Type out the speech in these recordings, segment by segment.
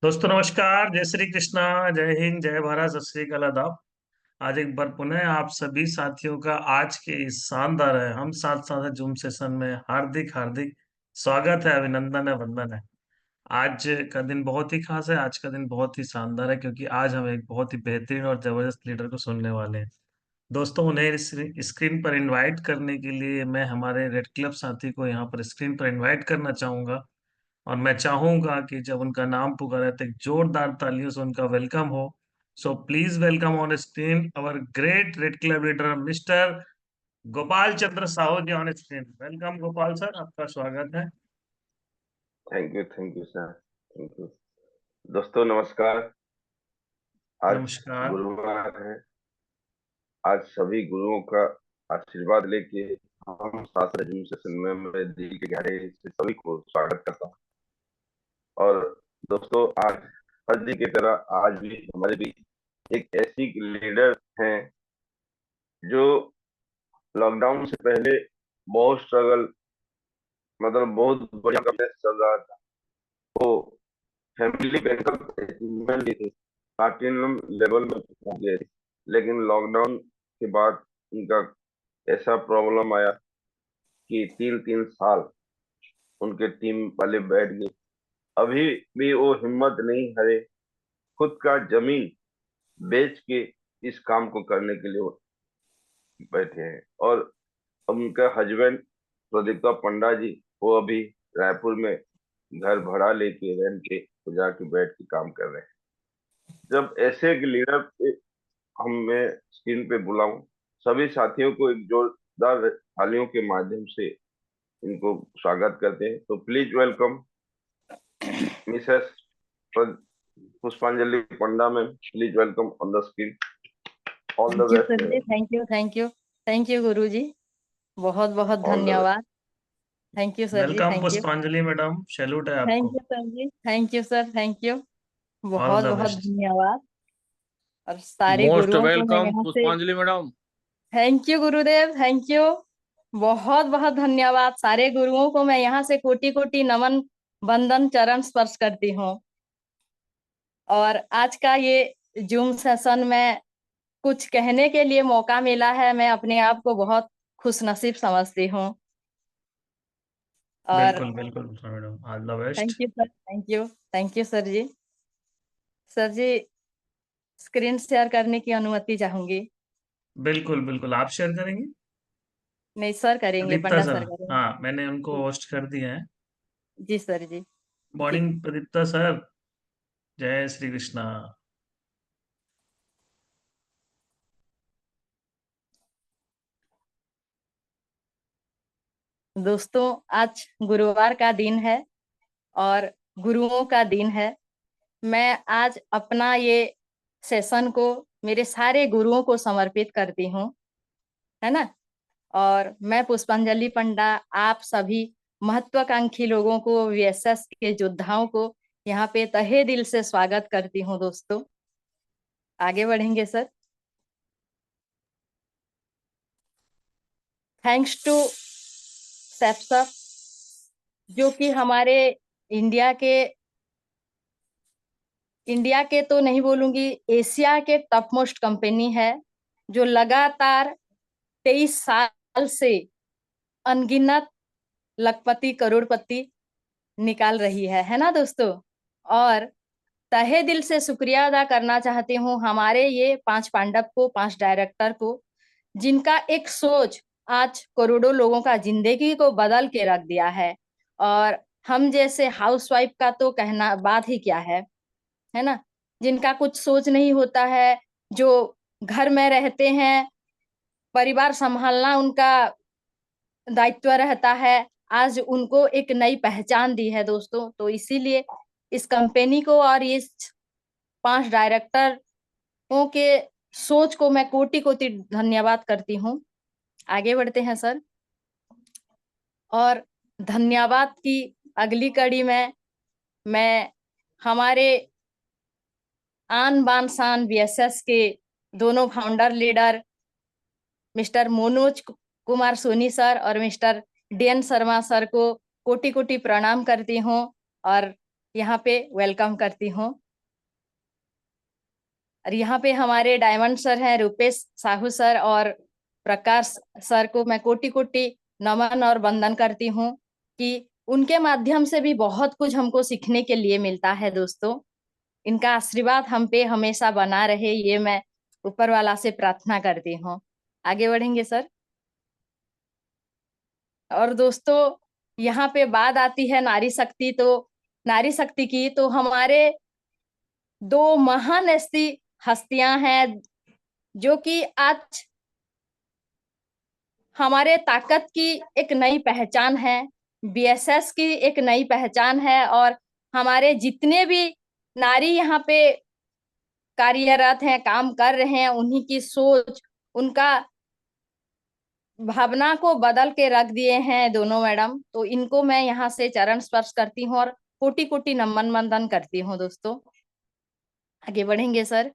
दोस्तों नमस्कार, जय श्री कृष्णा, जय हिंद, जय भारत, सत श्री अकाल, आदाब। आज एक बार पुनः आप सभी साथियों का आज के इस शानदार है हम साथ साथ जूम सेशन में हार्दिक हार्दिक स्वागत है, अभिनंदन है, वंदन है। आज का दिन बहुत ही खास है, आज का दिन बहुत ही शानदार है क्योंकि आज हम एक बहुत ही बेहतरीन और जबरदस्त लीडर को सुनने वाले हैं। दोस्तों उन्हें स्क्रीन पर इनवाइट करने के लिए मैं हमारे रेड क्लब साथी को यहाँ पर स्क्रीन पर इनवाइट करना चाहूंगा। और मैं चाहूंगा कि जब उनका नाम पुकारा तो एक जोरदार तालियों से उनका वेलकम हो। So please welcome on screen our great red club leader mister Gopal Chandra Sahu ji on screen. Welcome Gopal sir, आपका स्वागत है। Thank you sir. Thank you. दोस्तों नमस्कार। आज नमस्कार। गुरुवार है। आज सभी गुरुओं का आशीर्वाद लेके हम शास्त्र जिम सेशन में मैं दिल के गहरे से सभी को स्वागत करता हूँ। और दोस्तों आज हर दिन की तरह आज भी हमारे बीच एक ऐसी लीडर हैं जो लॉकडाउन से पहले बहुत स्ट्रगल, मतलब बहुत बढ़िया बिजनेस चल रहा था। वो फैमिली बैकअप अचीवमेंट ली थी, प्लैटिनम लेवल में पहुंच गए थे। लेकिन लॉकडाउन के बाद उनका ऐसा प्रॉब्लम आया कि 3-3 साल उनके टीम वाले बैठ गए। अभी भी वो हिम्मत नहीं हारे, खुद का जमीन बेच के इस काम को करने के लिए वो बैठे हैं। और उनका हस्बैंड प्रदीप्ता पंडा जी, वो अभी रायपुर में घर भाड़ा लेके रेंट के तो जाके बैठ के काम कर रहे हैं। जब ऐसे एक लीडर हम मैं स्क्रीन पे बुलाऊं, सभी साथियों को एक जोरदार तालियों के माध्यम से इनको स्वागत करते हैं। तो please welcome Mrs Pushpanjali Panda ma'am, please welcome on the screen. All the thank you best sir ji, ma'am. Thank you thank you. Thank you Guru ji, बहुत बहुत ऑल द बेस्ट। धन्यवाद। Thank you sir ji, welcome thank you. Pushpanjali madam, salute है thank आपको। You sir ji, thank you sir, thank you. All बहुत the बहुत best. धन्यवाद। और सारे मोस्ट गुरुओं को मैं वेलकम यहाँ से पुष्पांजलि madam. Thank you Gurudev, thank you. बहुत बहुत धन्यवाद। सारे गुरुओं को मैं यहाँ से कोटि कोटि नमन, वंदन, चरण स्पर्श करती हूँ। और आज का ये जूम सेशन में कुछ कहने के लिए मौका मिला है, मैं अपने आप को बहुत खुश नसीब समझती हूँ। और बिल्कुल बिल्कुल madam, all the best. Thank you sir, thank you, thank you sir ji. Sir ji, screen share करने की अनुमति चाहूंगी। बिल्कुल बिल्कुल, आप शेयर करेंगे। नहीं सर, करेंगे, प्रदीप्ता पंडा सर, सर करेंगे। हाँ मैंने उनको जी होस्ट कर दिया है। जी सर जी। जी मॉर्निंग प्रदीप्ता सर, जय श्री कृष्णा। दोस्तों, आज गुरुवार का दिन है और गुरुओं का दिन है। मैं आज अपना ये सेशन को मेरे सारे गुरुओं को समर्पित करती हूँ, है ना। और मैं पुष्पांजलि पंडा आप सभी महत्वाकांक्षी लोगों को, वीएसएस के योद्धाओं को यहाँ पे तहे दिल से स्वागत करती हूँ। दोस्तों आगे बढ़ेंगे सर। थैंक्स टू सेप्सअप, जो कि हमारे इंडिया के इंडिया के तो नहीं बोलूंगी, एशिया के टॉप मोस्ट कंपनी है, जो लगातार 23 साल से अनगिनत लखपति करोड़पति निकाल रही है ना दोस्तों। और तहे दिल से शुक्रिया अदा करना चाहती हूँ हमारे ये 5 पांडव को, 5 डायरेक्टर को, जिनका एक सोच आज करोड़ों लोगों का जिंदगी को बदल के रख दिया है। और हम जैसे हाउसवाइफ का तो कहना बात ही क्या है ना। जिनका कुछ सोच नहीं होता है, जो घर में रहते हैं, परिवार संभालना उनका दायित्व रहता है, आज उनको एक नई पहचान दी है दोस्तों। तो इसीलिए इस कंपनी को और इस 5 डायरेक्टरों के सोच को मैं कोटि कोटि धन्यवाद करती हूँ। आगे बढ़ते हैं सर। और धन्यवाद की अगली कड़ी में मैं हमारे आन बान शान वीएसएस के दोनों founder leader mister Manoj Kumar Soni sir और मिस्टर डीएन शर्मा सर को कोटि कोटि प्रणाम करती हूँ और यहाँ पे वेलकम करती हूँ। और यहाँ पे हमारे डायमंड सर हैं, रूपेश साहू सर और प्रकाश सर को मैं कोटि कोटि नमन और वंदन करती हूँ कि उनके माध्यम से भी बहुत कुछ हमको सीखने के लिए मिलता है दोस्तों। इनका आशीर्वाद हम पे हमेशा बना रहे, ये मैं ऊपर वाला से प्रार्थना करती हूँ। आगे बढ़ेंगे सर। और दोस्तों यहाँ पे बात आती है नारी शक्ति, तो नारी शक्ति की, तो हमारे दो महान ऐसी हस्तियां हैं जो कि आज हमारे ताकत की एक नई पहचान है, बीएसएस की एक नई पहचान है। और हमारे जितने भी नारी यहाँ पे कार्यरत हैं, काम कर रहे हैं, उन्हीं की सोच, उनका भावना को बदल के रख दिए हैं दोनों मैडम। तो इनको मैं यहाँ से चरण स्पर्श करती हूँ और कोटि कोटि नमन वंदन करती हूँ दोस्तों। आगे बढ़ेंगे सर।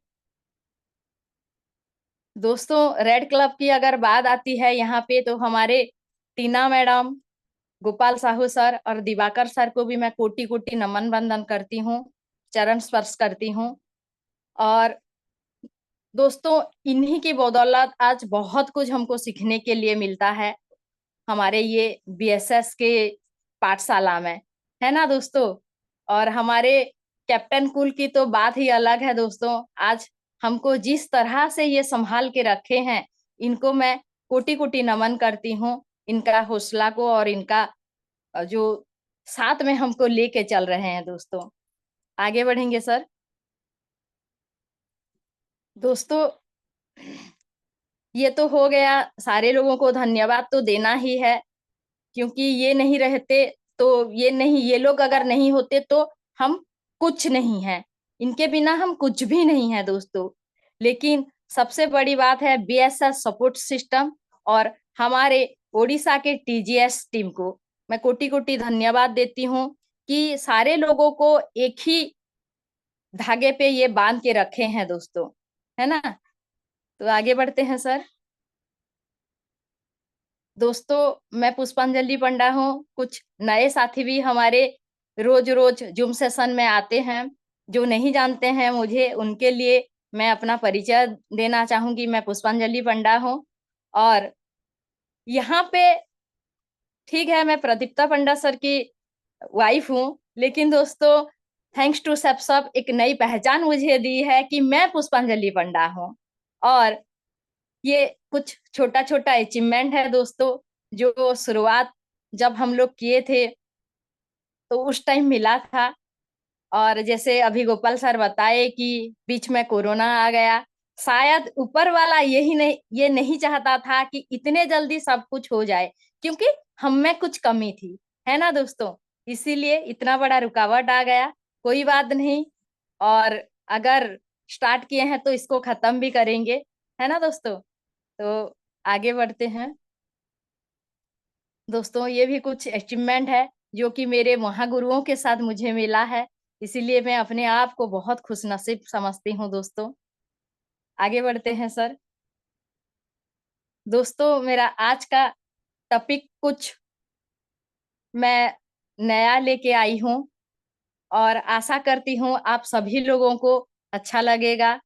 दोस्तों रेड क्लब की अगर बात आती है यहाँ पे, तो हमारे टीना मैडम, गोपाल साहू सर और दिवाकर सर को भी मैं कोटि कोटि नमन वंदन करती हूँ, चरण स्पर्श करती हूँ। और दोस्तों इन्हीं की बदौलत आज बहुत कुछ हमको सीखने के लिए मिलता है हमारे ये बीएसएस के पाठशाला में, है ना दोस्तों। और हमारे कैप्टन कुल की तो बात ही अलग है दोस्तों। आज हमको जिस तरह से ये संभाल के रखे हैं, इनको मैं कोटि कोटि नमन करती हूँ, इनका हौसला को और इनका जो साथ में हमको लेके चल रहे हैं दोस्तों। आगे बढ़ेंगे सर। दोस्तों ये तो हो गया, सारे लोगों को धन्यवाद तो देना ही है, क्योंकि ये नहीं रहते तो ये लोग अगर नहीं होते तो हम कुछ नहीं है, इनके बिना हम कुछ भी नहीं है दोस्तों। लेकिन सबसे बड़ी बात है बीएसएस सपोर्ट सिस्टम और हमारे ओडिशा के टीजीएस टीम को मैं कोटि कोटि धन्यवाद देती हूँ कि सारे लोगों को एक ही धागे पे ये बांध के रखे हैं दोस्तों, है ना। तो आगे बढ़ते हैं सर। दोस्तों मैं पुष्पांजलि पंडा हूँ। कुछ नए साथी भी हमारे रोज रोज जूम सेशन में आते हैं, जो नहीं जानते हैं मुझे, उनके लिए मैं अपना परिचय देना चाहूंगी। मैं पुष्पांजलि पंडा हूँ और यहाँ पे ठीक है मैं प्रदीप्ता पंडा सर की वाइफ हूँ, लेकिन दोस्तों थैंक्स टू सब एक नई पहचान मुझे दी है कि मैं पुष्पांजलि पंडा हूँ। और ये कुछ छोटा छोटा अचीवमेंट है दोस्तों, जो शुरुआत जब हम लोग किए थे तो उस टाइम मिला था। और जैसे अभी गोपाल सर बताए कि बीच में कोरोना आ गया, शायद ऊपर वाला ये नहीं चाहता था कि इतने जल्दी सब कुछ हो जाए, क्योंकि हम में कुछ कमी थी, है ना दोस्तों। इसीलिए इतना बड़ा रुकावट आ गया, कोई बात नहीं। और अगर स्टार्ट किए हैं तो इसको खत्म भी करेंगे, है ना दोस्तों। तो आगे बढ़ते हैं दोस्तों। ये भी कुछ अचीवमेंट है जो कि मेरे महागुरुओं के साथ मुझे मिला है, इसीलिए मैं अपने आप को बहुत खुशनसीब समझती हूँ दोस्तों। आगे बढ़ते हैं सर। दोस्तों मेरा आज का टॉपिक कुछ मैं नया लेके आई हूँ और आशा करती हूँ आप सभी लोगों को अच्छा लगेगा,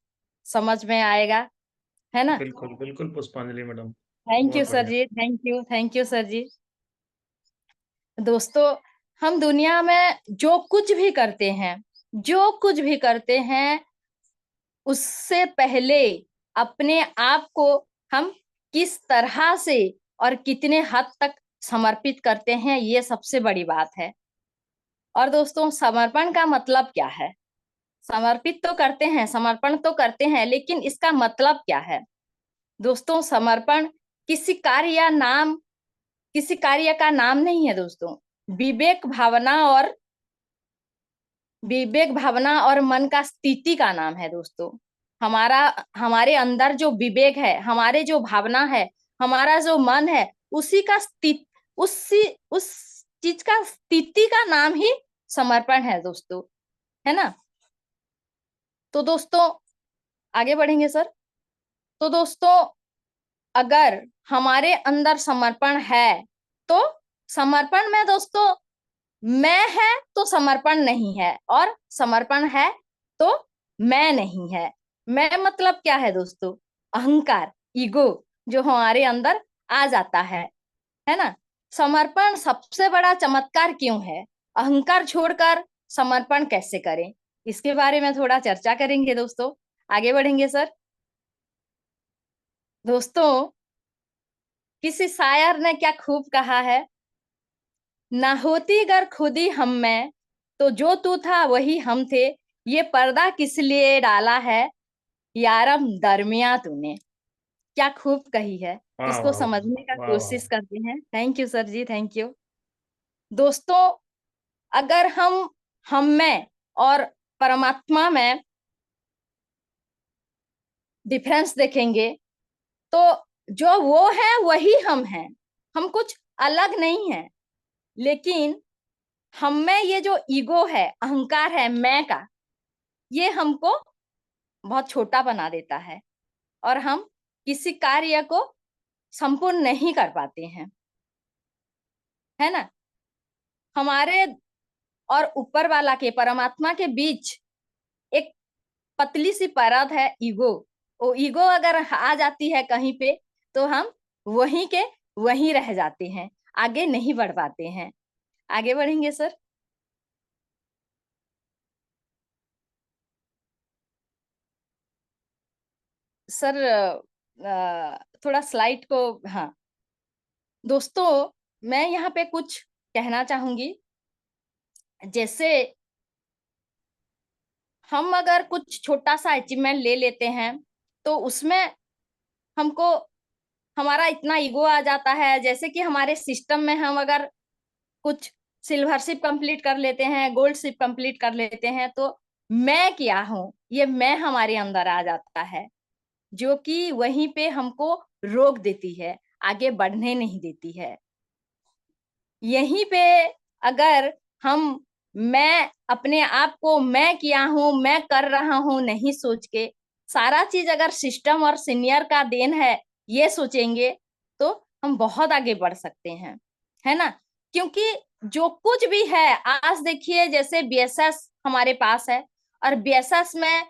समझ में आएगा, है ना। बिल्कुल बिल्कुल पुष्पांजलि मैडम, थैंक यू बहुत सर बढ़िया। जी, थैंक यू सर जी। दोस्तों हम दुनिया में जो कुछ भी करते हैं, जो कुछ भी करते हैं, उससे पहले अपने आप को हम किस तरह से और कितने हद तक समर्पित करते हैं, ये सबसे बड़ी बात है। और दोस्तों समर्पण का मतलब क्या है? समर्पित तो करते हैं, समर्पण तो करते हैं, लेकिन इसका मतलब क्या है? दोस्तों समर्पण किसी कार्य या नाम, किसी कार्य का नाम नहीं है दोस्तों। विवेक भावना और मन का स्थिति का नाम है दोस्तों। हमारा हमारे अंदर जो विवेक है, हमारे जो भावना है, हमारा जो मन है, उसी का स्थिति, उस चीज का स्थिति का नाम ही समर्पण है दोस्तों, है ना। तो दोस्तों आगे बढ़ेंगे सर। तो दोस्तों अगर हमारे अंदर समर्पण है, तो समर्पण में दोस्तों मैं है तो समर्पण नहीं है, और समर्पण है तो मैं नहीं है। मैं मतलब क्या है दोस्तों? अहंकार, ईगो, जो हमारे अंदर आ जाता है ना। समर्पण सबसे बड़ा चमत्कार क्यों है? अहंकार छोड़कर समर्पण कैसे करें, इसके बारे में थोड़ा चर्चा करेंगे दोस्तों। आगे बढ़ेंगे सर। दोस्तों, किसी शायर ने क्या खूब कहा है, ना होती गर खुदी हम में, तो जो तू था वही हम थे, ये पर्दा किस लिए डाला है यारम दरमिया तूने। क्या खूब कही है, वाह इसको वाह समझने का वाह वाह। कोशिश करते हैं। Thank you sir ji, thank you. दोस्तों, अगर हम में और परमात्मा में डिफरेंस देखेंगे, तो जो वो है वही हम हैं, हम कुछ अलग नहीं है। लेकिन हम में ये जो ईगो है, अहंकार है मैं का, ये हमको बहुत छोटा बना देता है, और हम किसी कार्य को संपूर्ण नहीं कर पाते हैं, है ना। हमारे और ऊपर वाला के, परमात्मा के बीच एक पतली सी परत है, ईगो। वो ईगो अगर आ जाती है कहीं पे, तो हम वहीं के वहीं रह जाते हैं, आगे नहीं बढ़ पाते हैं। आगे बढ़ेंगे सर। सर, थोड़ा स्लाइड को, हाँ दोस्तों, मैं यहाँ पे कुछ कहना चाहूंगी। जैसे हम अगर कुछ छोटा सा अचीवमेंट ले लेते हैं, तो उसमें हमको हमारा इतना ईगो आ जाता है। जैसे कि हमारे सिस्टम में हम अगर कुछ सिल्वर शिप कंप्लीट कर लेते हैं, गोल्ड शिप कंप्लीट कर लेते हैं, तो मैं क्या हूं, ये मैं हमारे अंदर आ जाता है, जो कि वहीं पे हमको रोक देती है, आगे बढ़ने नहीं देती है। यहीं पे अगर हम मैं अपने आप को मैं किया हूं, मैं कर रहा हूं नहीं सोच के, सारा चीज अगर सिस्टम और सीनियर का देन है ये सोचेंगे, तो हम बहुत आगे बढ़ सकते हैं, है ना। क्योंकि जो कुछ भी है, आज देखिए जैसे बीएसएस हमारे पास है, और बीएसएस में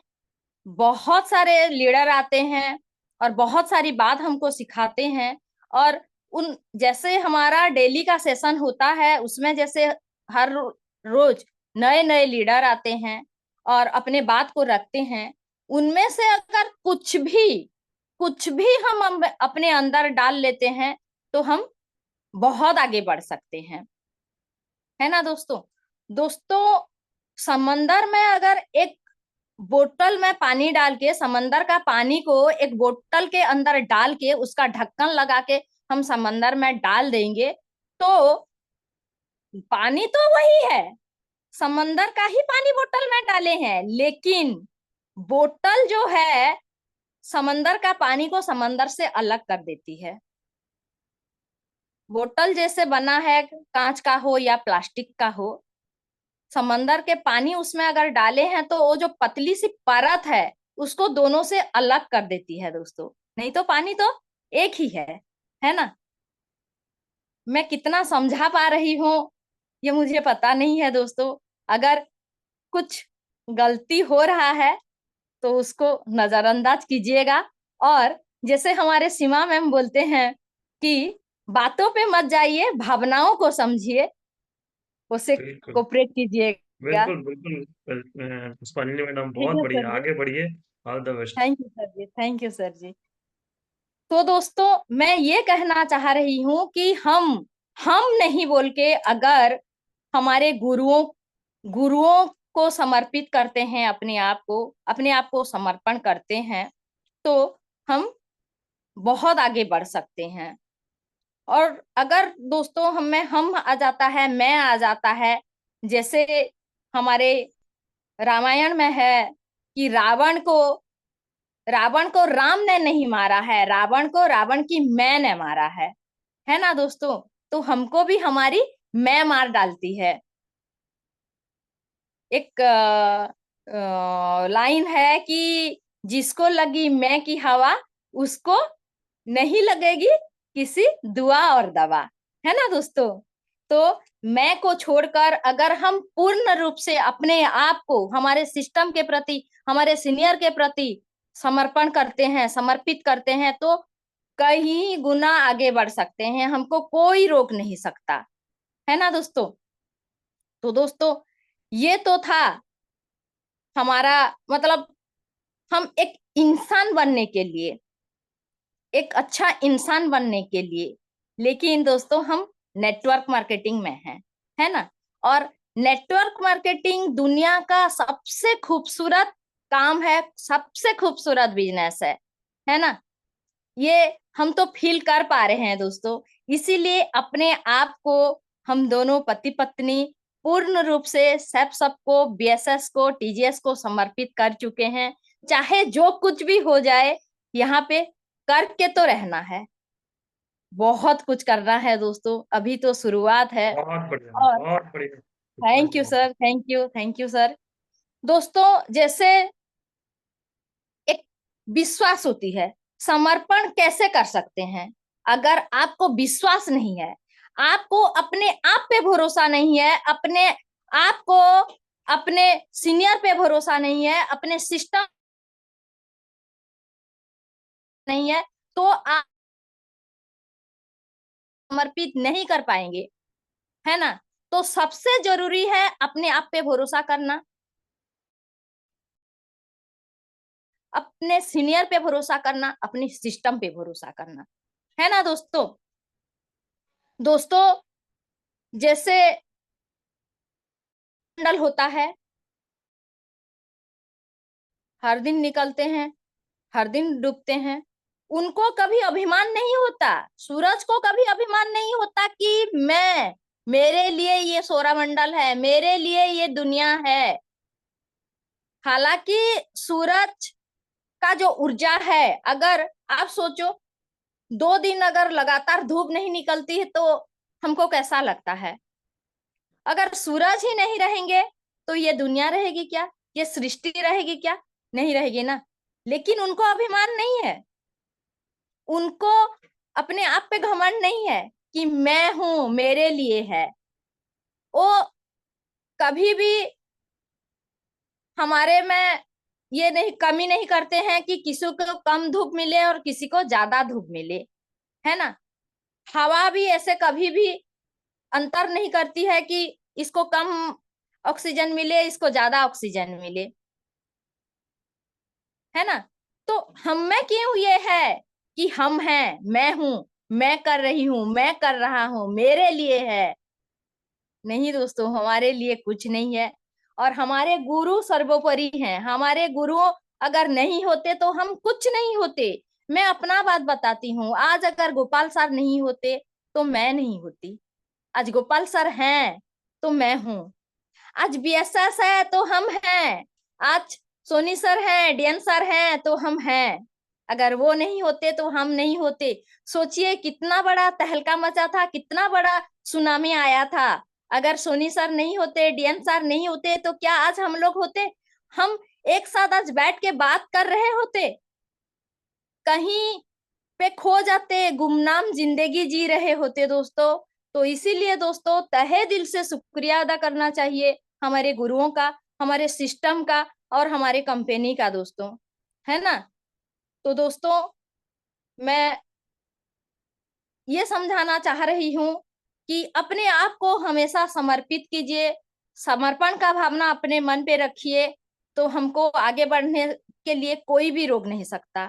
बहुत सारे लीडर आते हैं और बहुत सारी बात हमको सिखाते हैं। और उन जैसे हमारा डेली का सेशन होता है, उसमें जैसे हर रोज नए नए लीडर आते हैं और अपने बात को रखते हैं। उनमें से अगर कुछ भी हम अपने अंदर डाल लेते हैं, तो हम बहुत आगे बढ़ सकते हैं, है ना दोस्तों। दोस्तों, समंदर में अगर एक बोतल में पानी डाल के, समंदर का पानी को एक बोतल के अंदर डाल के, उसका ढक्कन लगा के हम समंदर में डाल देंगे, तो पानी तो वही है, समंदर का ही पानी बोतल में डाले हैं, लेकिन बोतल जो है समंदर का पानी को समंदर से अलग कर देती है। बोतल जैसे बना है, कांच का हो या प्लास्टिक का हो, समंदर के पानी उसमें अगर डाले हैं, तो वो जो पतली सी परत है उसको दोनों से अलग कर देती है दोस्तों। नहीं तो पानी तो एक ही है ना। मैं कितना समझा पा रही हूँ ये मुझे पता नहीं है दोस्तों। अगर कुछ गलती हो रहा है तो उसको नजरअंदाज कीजिएगा। और जैसे हमारे सीमा मैम बोलते हैं कि बातों पे मत जाइए, भावनाओं को समझिए, उसे बिल्कुल कोऑपरेट कीजिएगा। बिल्कुल बिल्कुल। पुष्पांजलि मैडम ठीक बहुत है सर बढ़िया, जी, आगे बढ़िए। All the best. Thank you sir ji, thank you sir ji. तो दोस्तों, मैं ये कहना चाह रही हूँ कि हम नहीं बोल के, अगर हमारे गुरुओं गुरुओं को समर्पित करते हैं, अपने आप को समर्पण करते हैं, तो हम बहुत आगे बढ़ सकते हैं। और अगर दोस्तों हम आ जाता है, मैं आ जाता है, जैसे हमारे रामायण में है कि रावण को राम ने नहीं मारा है, रावण को रावण की मैं ने मारा है ना दोस्तों। तो हमको भी हमारी मैं मार डालती है। एक लाइन है कि जिसको लगी मैं की हवा, उसको नहीं लगेगी किसी दुआ और दवा, है ना दोस्तों। तो मैं को छोड़कर अगर हम पूर्ण रूप से अपने आप को हमारे सिस्टम के प्रति, हमारे सीनियर के प्रति समर्पण करते हैं, समर्पित करते हैं, तो कई गुना आगे बढ़ सकते हैं, हमको कोई रोक नहीं सकता, है ना दोस्तों। तो दोस्तों ये तो था हमारा मतलब हम एक इंसान बनने के लिए, एक अच्छा इंसान बनने के लिए, लेकिन दोस्तों हम नेटवर्क मार्केटिंग में हैं, है ना। और नेटवर्क मार्केटिंग दुनिया का सबसे खूबसूरत काम है, सबसे खूबसूरत बिजनेस है ना। ये हम तो फील कर पा रहे हैं दोस्तों, इसीलिए अपने आप को हम दोनों पति पत्नी पूर्ण रूप से सबको, बीएसएस को, टीजीएस को समर्पित कर चुके हैं। चाहे जो कुछ भी हो जाए, यहाँ पे करके तो रहना है, बहुत कुछ करना है दोस्तों, अभी तो शुरुआत है। बहुत बढ़िया, और बहुत बढ़िया। Thank you sir, thank you sir. दोस्तों जैसे एक विश्वास होती है, समर्पण कैसे कर सकते हैं? अगर आपको विश्वास नहीं है, आपको अपने आप पे भरोसा नहीं है, अपने आप को, अपने सीनियर पे भरोसा नहीं है, अपने सिस्टम नहीं है, तो आप समर्पित नहीं कर पाएंगे, है ना। तो सबसे जरूरी है अपने आप पे भरोसा करना, अपने सीनियर पे भरोसा करना, अपने सिस्टम पे भरोसा करना, है ना दोस्तों। दोस्तों जैसे मंडल होता है, हर दिन निकलते हैं, हर दिन डूबते हैं, उनको कभी अभिमान नहीं होता, सूरज को कभी अभिमान नहीं होता कि मेरे लिए ये सौरमंडल है, मेरे लिए ये दुनिया है। हालांकि सूरज का जो ऊर्जा है, अगर आप सोचो 2 दिन अगर लगातार धूप नहीं निकलती है तो हमको कैसा लगता है? अगर सूरज ही नहीं रहेंगे तो ये दुनिया रहेगी क्या, ये सृष्टि रहेगी क्या? नहीं रहेगी ना। लेकिन उनको अभिमान नहीं है, उनको अपने आप पे घमंड नहीं है कि मैं हूं, मेरे लिए है। वो कभी भी हमारे में ये नहीं कमी नहीं करते हैं कि किसी को कम धूप मिले और किसी को ज्यादा धूप मिले, है ना। हवा भी ऐसे कभी भी अंतर नहीं करती है कि इसको कम ऑक्सीजन मिले, इसको ज्यादा ऑक्सीजन मिले, है ना। तो हम में क्यों ये है कि हम हैं, मैं हूं, मैं कर रही हूं, मैं कर रहा हूं, मेरे लिए है? नहीं दोस्तों, हमारे लिए कुछ नहीं है। और हमारे गुरु सर्वोपरि हैं, हमारे गुरु अगर नहीं होते तो हम कुछ नहीं होते। मैं अपना बात बताती हूँ, आज अगर गोपाल सर नहीं होते तो मैं नहीं होती, आज गोपाल सर हैं तो मैं हूँ, आज बीएसएस है तो हम हैं, आज सोनी सर हैं, डीएन सर हैं तो हम हैं। अगर वो नहीं होते तो हम नहीं होते। सोचिए कितना बड़ा तहलका मचा था, कितना बड़ा सुनामी आया था। अगर सोनी सर नहीं होते, डीएन सर नहीं होते तो क्या आज हम लोग होते? हम एक साथ आज बैठ के बात कर रहे होते? कहीं पे खो जाते, गुमनाम जिंदगी जी रहे होते दोस्तों। तो इसीलिए दोस्तों तहे दिल से शुक्रिया अदा करना चाहिए हमारे गुरुओं का, हमारे सिस्टम का और हमारे कंपनी का दोस्तों, है ना। तो दोस्तों मैं ये समझाना चाह रही हूँ कि अपने आप को हमेशा समर्पित कीजिए, समर्पण का भावना अपने मन पे रखिए, तो हमको आगे बढ़ने के लिए कोई भी रोक नहीं सकता।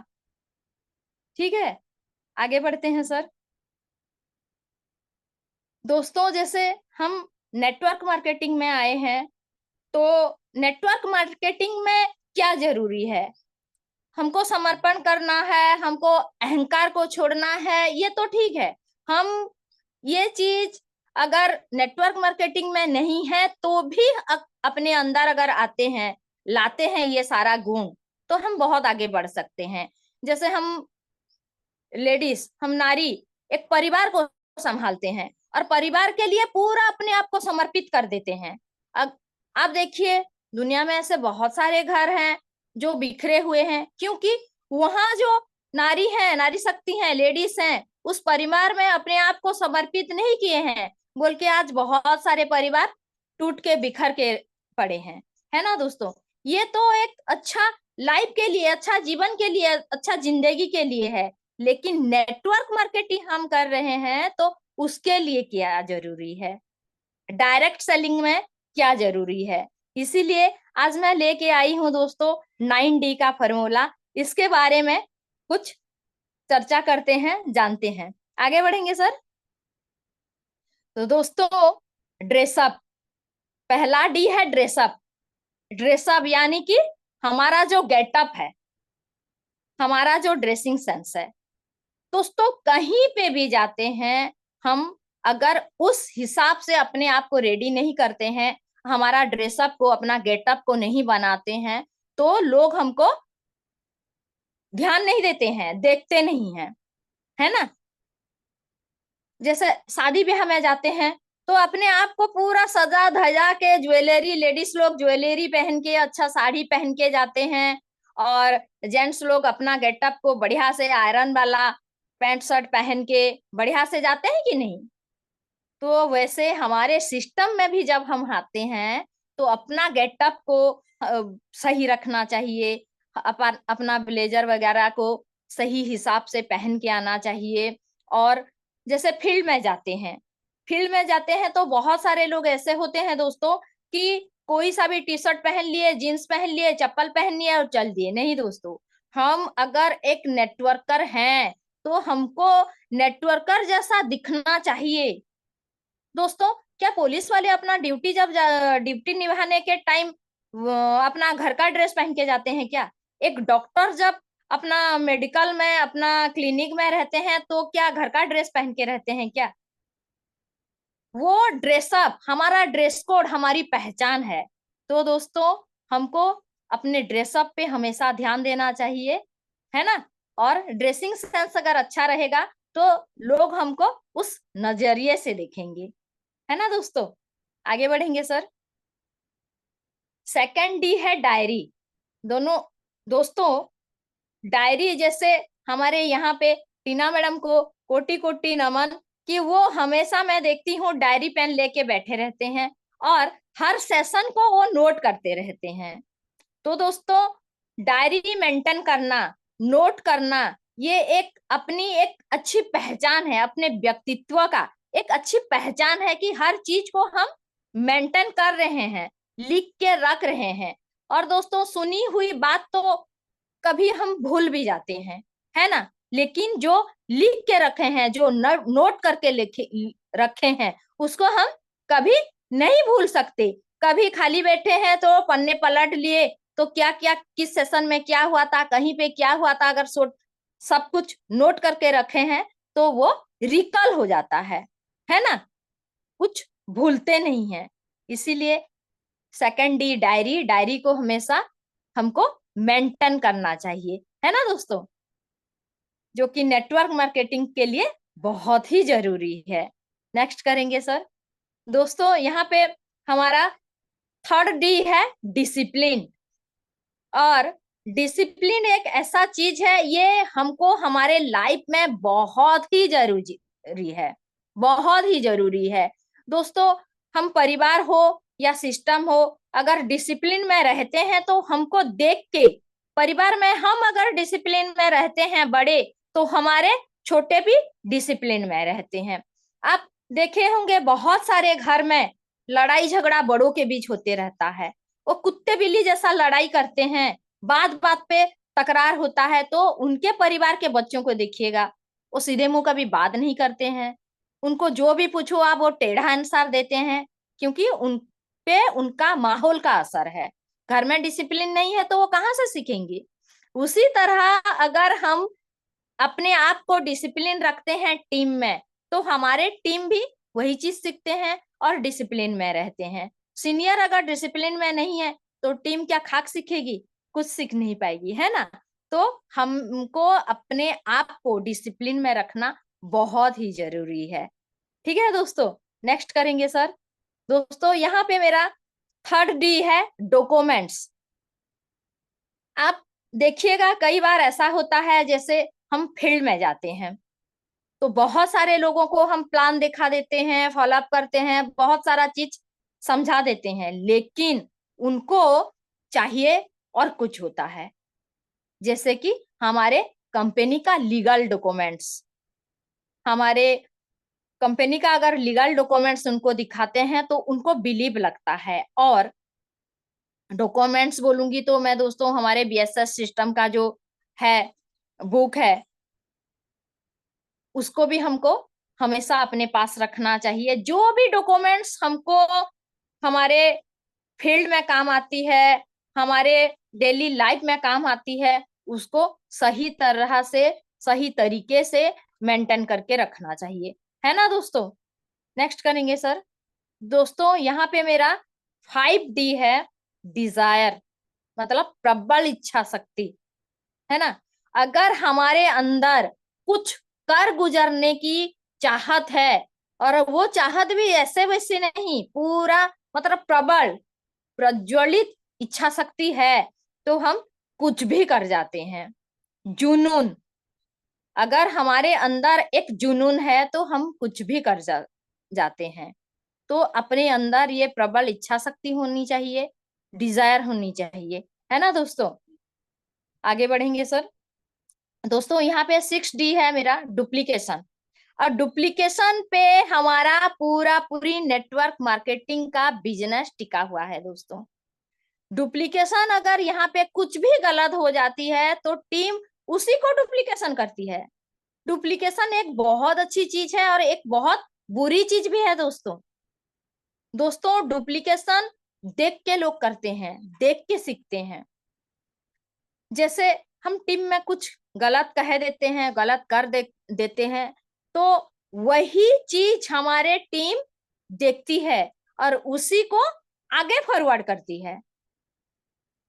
ठीक है, आगे बढ़ते हैं सर। दोस्तों जैसे हम नेटवर्क मार्केटिंग में आए हैं, तो नेटवर्क मार्केटिंग में क्या जरूरी है? हमको समर्पण करना है, हमको अहंकार को छोड़ना है, ये तो ठीक है। हम ये चीज अगर नेटवर्क मार्केटिंग में नहीं है तो भी अपने अंदर अगर आते हैं, लाते हैं ये सारा गुण, तो हम बहुत आगे बढ़ सकते हैं। जैसे हम लेडीज, हम नारी एक परिवार को संभालते हैं और परिवार के लिए पूरा अपने आप को समर्पित कर देते हैं। अब आप देखिए दुनिया में ऐसे बहुत सारे घर हैं जो बिखरे हुए हैं, क्योंकि वहां जो नारी है, नारी शक्ति है, लेडीज हैं, उस परिवार में अपने आप को समर्पित नहीं किए हैं, बोल के आज बहुत सारे परिवार टूट के बिखर के पड़े हैं, है ना दोस्तों। ये तो एक अच्छा लाइफ के लिए, अच्छा जीवन के लिए, अच्छा जिंदगी के लिए है, लेकिन नेटवर्क मार्केटिंग हम कर रहे हैं तो उसके लिए क्या जरूरी है, डायरेक्ट सेलिंग में क्या जरूरी है। इसीलिए आज मैं लेके आई हूं दोस्तों 9D का फॉर्मूला। इसके बारे में कुछ चर्चा करते हैं, जानते हैं। आगे बढ़ेंगे सर। तो दोस्तों ड्रेसअप, पहला डी है ड्रेसअप। ड्रेसअप यानी कि हमारा जो गेटअप है, हमारा जो ड्रेसिंग सेंस है। दोस्तों कहीं पे भी जाते हैं हम, अगर उस हिसाब से अपने आप को रेडी नहीं करते हैं, हमारा ड्रेसअप को, अपना गेटअप को नहीं बनाते हैं, तो लोग हमको ध्यान नहीं देते हैं, देखते नहीं हैं, है ना। जैसे शादी ब्याह में जाते हैं तो अपने आप को पूरा सजा धजा के, ज्वेलरी, लेडीज लोग ज्वेलरी पहन के, अच्छा साड़ी पहन के जाते हैं, और जेंट्स लोग अपना गेटअप को बढ़िया से आयरन वाला पैंट शर्ट पहन के बढ़िया से जाते हैं कि नहीं। तो वैसे हमारे सिस्टम में भी जब हम आते हैं तो अपना गेटअप को सही रखना चाहिए, अपना ब्लेजर वगैरह को सही हिसाब से पहन के आना चाहिए। और जैसे फील्ड में जाते हैं, फील्ड में जाते हैं तो बहुत सारे लोग ऐसे होते हैं दोस्तों कि कोई सा भी टी शर्ट पहन लिए, जीन्स पहन लिए, चप्पल पहन लिए और चल दिए। नहीं दोस्तों, हम अगर एक नेटवर्कर हैं तो हमको नेटवर्कर जैसा दिखना चाहिए। दोस्तों क्या पुलिस वाले अपना ड्यूटी जब ड्यूटी निभाने के टाइम अपना घर का ड्रेस पहन के जाते हैं क्या? एक डॉक्टर जब अपना मेडिकल में, अपना क्लिनिक में रहते हैं तो क्या घर का ड्रेस पहन के रहते हैं क्या? वो ड्रेसअप, हमारा ड्रेस कोड हमारी पहचान है। तो दोस्तों हमको अपने ड्रेसअप पे हमेशा ध्यान देना चाहिए, है ना। और ड्रेसिंग सेंस अगर अच्छा रहेगा तो लोग हमको उस नजरिए से देखेंगे, है ना दोस्तों। आगे बढ़ेंगे सर। सेकंड डी है डायरी। दोनों दोस्तों डायरी, जैसे हमारे यहाँ पे टीना मैडम को कोटि कोटि नमन कि वो हमेशा, मैं देखती हूँ डायरी पेन लेके बैठे रहते हैं और हर सेशन को वो नोट करते रहते हैं। तो दोस्तों डायरी मेंटेन करना, नोट करना, ये एक अपनी एक अच्छी पहचान है, अपने व्यक्तित्व का एक अच्छी पहचान है कि हर चीज को हम मेंटेन कर रहे हैं, लिख के रख रहे हैं। और दोस्तों सुनी हुई बात तो कभी हम भूल भी जाते हैं, है ना, लेकिन जो लिख के रखे हैं, जो नोट करके लिखे रखे हैं, उसको हम कभी नहीं भूल सकते। कभी खाली बैठे हैं तो पन्ने पलट लिए तो क्या क्या किस सेशन में क्या हुआ था, कहीं पे क्या हुआ था, अगर सब कुछ नोट करके रखे हैं तो वो रिकॉल हो जाता है ना, कुछ भूलते नहीं है। इसीलिए सेकंड डी डायरी, डायरी को हमेशा हमको मेंटेन करना चाहिए, है ना दोस्तों, जो कि नेटवर्क मार्केटिंग के लिए बहुत ही जरूरी है। नेक्स्ट करेंगे सर। दोस्तों यहाँ पे हमारा थर्ड डी है डिसिप्लिन। और डिसिप्लिन एक ऐसा चीज है, ये हमको हमारे लाइफ में बहुत ही जरूरी है, बहुत ही जरूरी है। दोस्तों हम परिवार हो या सिस्टम हो, अगर डिसिप्लिन में रहते हैं तो हमको देख के, परिवार में हम अगर डिसिप्लिन में रहते हैं बड़े, तो हमारे छोटे भी डिसिप्लिन में रहते हैं। आप देखे होंगे बहुत सारे घर में लड़ाई झगड़ा बड़ों के बीच होते रहता है, वो कुत्ते बिल्ली जैसा लड़ाई करते हैं, बात बात पे तकरार होता है। तो उनके परिवार के बच्चों को देखिएगा, वो सीधे मुंह कभी बात नहीं करते हैं, उनको जो भी पूछो आप वो टेढ़ा आंसर देते हैं, क्योंकि उन पे उनका माहौल का असर है। घर में डिसिप्लिन नहीं है तो वो कहाँ से सीखेंगे। उसी तरह अगर हम अपने आप को डिसिप्लिन रखते हैं टीम में, तो हमारे टीम भी वही चीज सीखते हैं और डिसिप्लिन में रहते हैं। सीनियर अगर डिसिप्लिन में नहीं है तो टीम क्या खाक सीखेगी, कुछ सीख नहीं पाएगी, है ना। तो हमको अपने आप को डिसिप्लिन में रखना बहुत ही जरूरी है। ठीक है दोस्तों, नेक्स्ट करेंगे सर। दोस्तों यहाँ पे मेरा थर्ड डी है डॉक्यूमेंट्स। आप देखिएगा कई बार ऐसा होता है, जैसे हम फील्ड में जाते हैं तो बहुत सारे लोगों को हम प्लान दिखा देते हैं, फॉलोअप करते हैं, बहुत सारा चीज समझा देते हैं, लेकिन उनको चाहिए और कुछ होता है। जैसे कि हमारे कंपनी का लीगल डॉक्यूमेंट्स, हमारे कंपनी का अगर लीगल डॉक्यूमेंट्स उनको दिखाते हैं तो उनको बिलीव लगता है। और डॉक्यूमेंट्स बोलूंगी तो मैं दोस्तों हमारे बीएसएस सिस्टम का जो है बुक है, उसको भी हमको हमेशा अपने पास रखना चाहिए। जो भी डॉक्यूमेंट्स हमको हमारे फील्ड में काम आती है, हमारे डेली लाइफ में काम आती है, उसको सही तरह से, सही तरीके से मेंटेन करके रखना चाहिए, है ना दोस्तों। नेक्स्ट करेंगे सर। दोस्तों यहाँ पे मेरा 5D है, डिजायर, मतलब प्रबल इच्छा शक्ति, है ना। अगर हमारे अंदर कुछ कर गुजरने की चाहत है, और वो चाहत भी ऐसे वैसे नहीं, पूरा मतलब प्रबल प्रज्वलित इच्छा शक्ति है, तो हम कुछ भी कर जाते हैं। जुनून, अगर हमारे अंदर एक जुनून है तो हम कुछ भी कर जाते हैं। तो अपने अंदर ये प्रबल इच्छा शक्ति होनी चाहिए, डिजायर होनी चाहिए, है ना दोस्तों। आगे बढ़ेंगे सर। दोस्तों यहाँ पे 6D है मेरा, डुप्लीकेशन। और डुप्लीकेशन पे हमारा पूरी नेटवर्क मार्केटिंग का बिजनेस टिका हुआ है दोस्तों। डुप्लीकेशन, अगर यहाँ पे कुछ भी गलत हो जाती है तो टीम उसी को डुप्लीकेशन करती है। डुप्लीकेशन एक बहुत अच्छी चीज है और एक बहुत बुरी चीज भी है दोस्तों। दोस्तों डुप्लीकेशन देख के लोग करते हैं, देख के सीखते हैं। जैसे हम टीम में कुछ गलत कह देते हैं, गलत कर देते हैं, तो वही चीज हमारे टीम देखती है और उसी को आगे फॉरवर्ड करती है।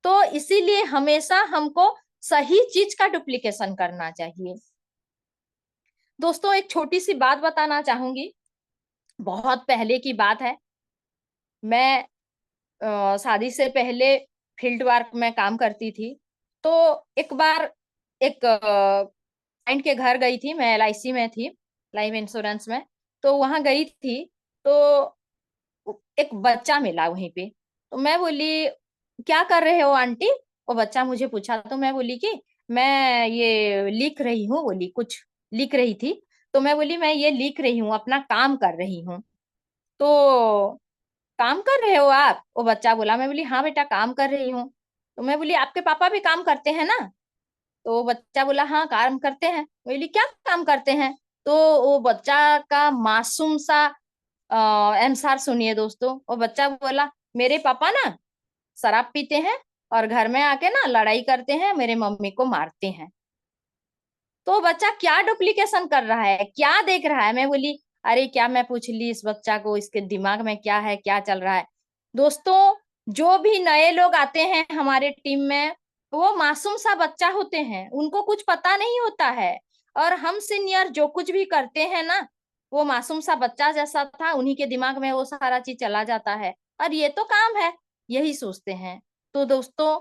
तो इसीलिए हमेशा हमको सही चीज का डुप्लीकेशन करना चाहिए। दोस्तों एक छोटी सी बात बताना चाहूंगी, बहुत पहले की बात है। मैं शादी से पहले फील्ड वर्क में काम करती थी। तो एक बार एक क्लाइंट के घर गई थी, मैं LIC में थी, लाइफ इंश्योरेंस में। तो वहां गई थी, तो एक बच्चा मिला वहीं पे। तो मैं बोली क्या कर रहे हो आंटी, वो बच्चा मुझे पूछा। तो मैं बोली कि मैं ये लिख रही हूँ, बोली कुछ लिख रही थी। तो मैं बोली मैं ये लिख रही हूँ, अपना काम कर रही हूँ। तो काम कर रहे हो आप, वो बच्चा बोला। मैं बोली हाँ बेटा काम कर रही हूँ। तो मैं बोली आपके पापा भी काम करते हैं ना। तो वो बच्चा बोला हाँ काम करते हैं। मैं बोली क्या काम करते हैं। तो वो बच्चा का मासूम सा आंसर सुनिए दोस्तों। वो बच्चा बोला मेरे पापा ना शराब पीते हैं और घर में आके ना लड़ाई करते हैं, मेरे मम्मी को मारते हैं। तो बच्चा क्या डुप्लीकेशन कर रहा है, क्या देख रहा है। मैं बोली अरे क्या मैं पूछ ली इस बच्चा को, इसके दिमाग में क्या है, क्या चल रहा है। दोस्तों जो भी नए लोग आते हैं हमारे टीम में, वो मासूम सा बच्चा होते हैं, उनको कुछ पता नहीं होता है। और हम सीनियर जो कुछ भी करते हैं ना, वो मासूम सा बच्चा जैसा था, उन्हीं के दिमाग में वो सारा चीज चला जाता है, और ये तो काम है, यही सोचते हैं। तो दोस्तों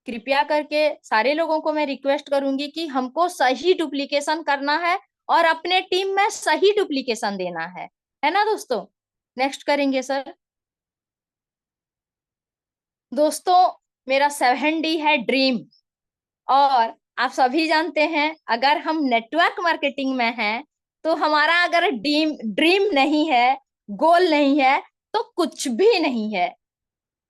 कृपया करके सारे लोगों को मैं रिक्वेस्ट करूंगी कि हमको सही डुप्लीकेशन करना है और अपने टीम में सही डुप्लीकेशन देना है ना दोस्तों। नेक्स्ट करेंगे सर। दोस्तों मेरा 7D है, ड्रीम। और आप सभी जानते हैं अगर हम नेटवर्क मार्केटिंग में हैं तो हमारा अगर ड्रीम ड्रीम नहीं है, गोल नहीं है, तो कुछ भी नहीं है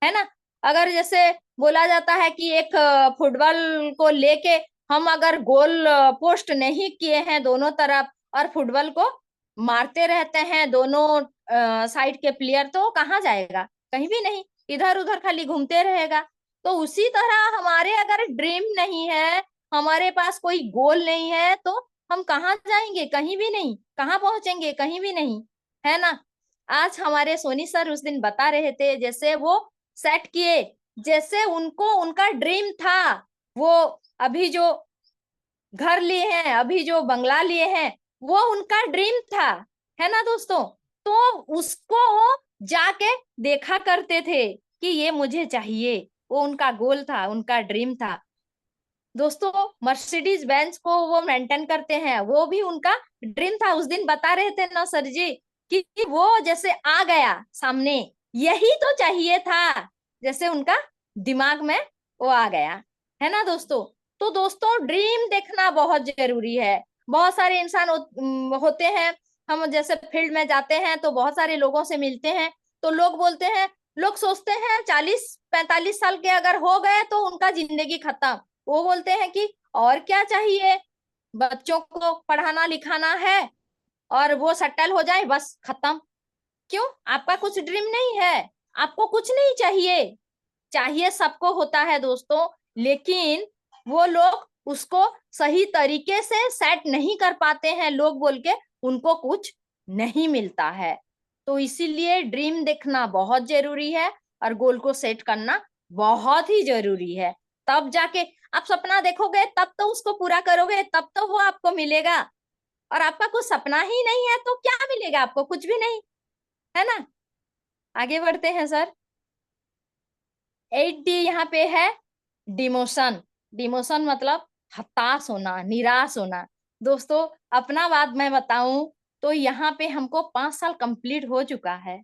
ना। अगर जैसे बोला जाता है कि एक फुटबॉल को लेके हम अगर गोल पोस्ट नहीं किए हैं दोनों तरफ, और फुटबॉल को मारते रहते हैं दोनों साइड के प्लेयर, तो वो कहाँ जाएगा, कहीं भी नहीं, इधर उधर खाली घूमते रहेगा। तो उसी तरह हमारे अगर ड्रीम नहीं है, हमारे पास कोई गोल नहीं है, तो हम कहाँ जाएंगे, कहीं भी नहीं, कहाँ पहुंचेंगे, कहीं भी नहीं, है ना। आज हमारे सोनी सर उस दिन बता रहे थे, जैसे वो सेट किए, जैसे उनको उनका ड्रीम था, वो अभी जो घर लिए हैं, अभी जो बंगला लिए हैं, वो उनका ड्रीम था, है ना दोस्तों। तो उसको वो जाके देखा करते थे कि ये मुझे चाहिए, वो उनका गोल था, उनका ड्रीम था। दोस्तों मर्सिडीज बेंज को वो मेंटेन करते हैं, वो भी उनका ड्रीम था। उस दिन बता रहे थे ना सर जी कि वो जैसे आ गया सामने, यही तो चाहिए था, जैसे उनका दिमाग में वो आ गया, है ना दोस्तों। तो दोस्तों ड्रीम देखना बहुत जरूरी है। बहुत सारे इंसान होते हैं, हम जैसे फील्ड में जाते हैं तो बहुत सारे लोगों से मिलते हैं, तो लोग बोलते हैं, लोग सोचते हैं 40-45 साल के अगर हो गए तो उनका जिंदगी खत्म। वो बोलते हैं कि और क्या चाहिए, बच्चों को पढ़ाना लिखाना है और वो सेटल हो जाए बस खत्म। क्यों, आपका कुछ ड्रीम नहीं है? आपको कुछ नहीं चाहिए? चाहिए सबको होता है दोस्तों, लेकिन वो लोग उसको सही तरीके से सेट नहीं कर पाते हैं, लोग बोल के उनको कुछ नहीं मिलता है। तो इसीलिए ड्रीम देखना बहुत जरूरी है और गोल को सेट करना बहुत ही जरूरी है। तब जाके आप सपना देखोगे, तब तो उसको पूरा करोगे, तब तो वो आपको मिलेगा। और आपका कुछ सपना ही नहीं है तो क्या मिलेगा आपको? कुछ भी नहीं, है ना। आगे बढ़ते हैं सर। 8D यहाँ पे है डिमोशन। डिमोशन मतलब हताश होना, निराश होना। दोस्तों अपना बात मैं बताऊं तो यहाँ पे हमको 5 साल कंप्लीट हो चुका है,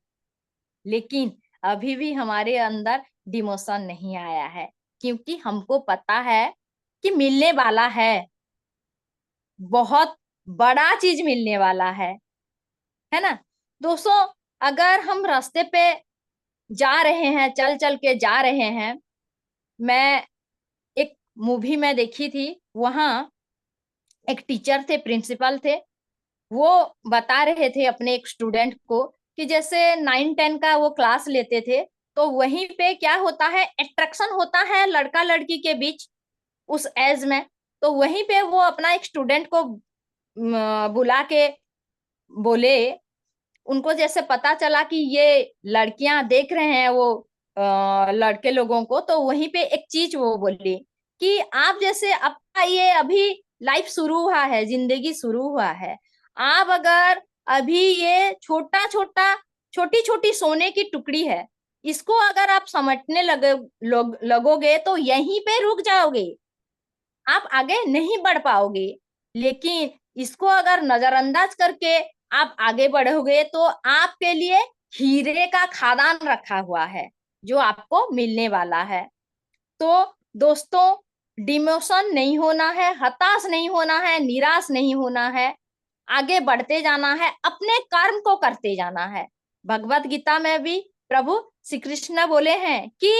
लेकिन अभी भी हमारे अंदर डिमोशन नहीं आया है, क्योंकि हमको पता है कि मिलने वाला है, बहुत बड़ा चीज मिलने वाला है ना दोस्तों। अगर हम रास्ते पे जा रहे हैं, चल चल के जा रहे हैं, मैं एक मूवी में देखी थी, वहां एक टीचर थे, प्रिंसिपल थे, वो बता रहे थे अपने एक स्टूडेंट को कि जैसे 9-10 का वो क्लास लेते थे, तो वहीं पे क्या होता है, अट्रैक्शन होता है लड़का लड़की के बीच उस एज में। तो वहीं पे वो अपना एक स्टूडेंट को बुला के बोले, उनको जैसे पता चला कि ये लड़कियां देख रहे हैं वो लड़के लोगों को, तो वहीं पे एक चीज वो बोली कि आप जैसे आपका ये अभी लाइफ शुरू हुआ है, जिंदगी शुरू हुआ है, आप अगर अभी ये छोटा छोटा छोटी छोटी सोने की टुकड़ी है, इसको अगर आप समझने लगोगे तो यहीं पे रुक जाओगे, आप आगे नहीं बढ़ पाओगे। लेकिन इसको अगर नजरअंदाज करके आप आगे बढ़ोगे तो आपके लिए हीरे का खादान रखा हुआ है जो आपको मिलने वाला है। तो दोस्तों डिमोशन नहीं होना है, हताश नहीं होना है, निराश नहीं होना है, आगे बढ़ते जाना है, अपने कर्म को करते जाना है। भगवत गीता में भी प्रभु श्री कृष्ण बोले हैं कि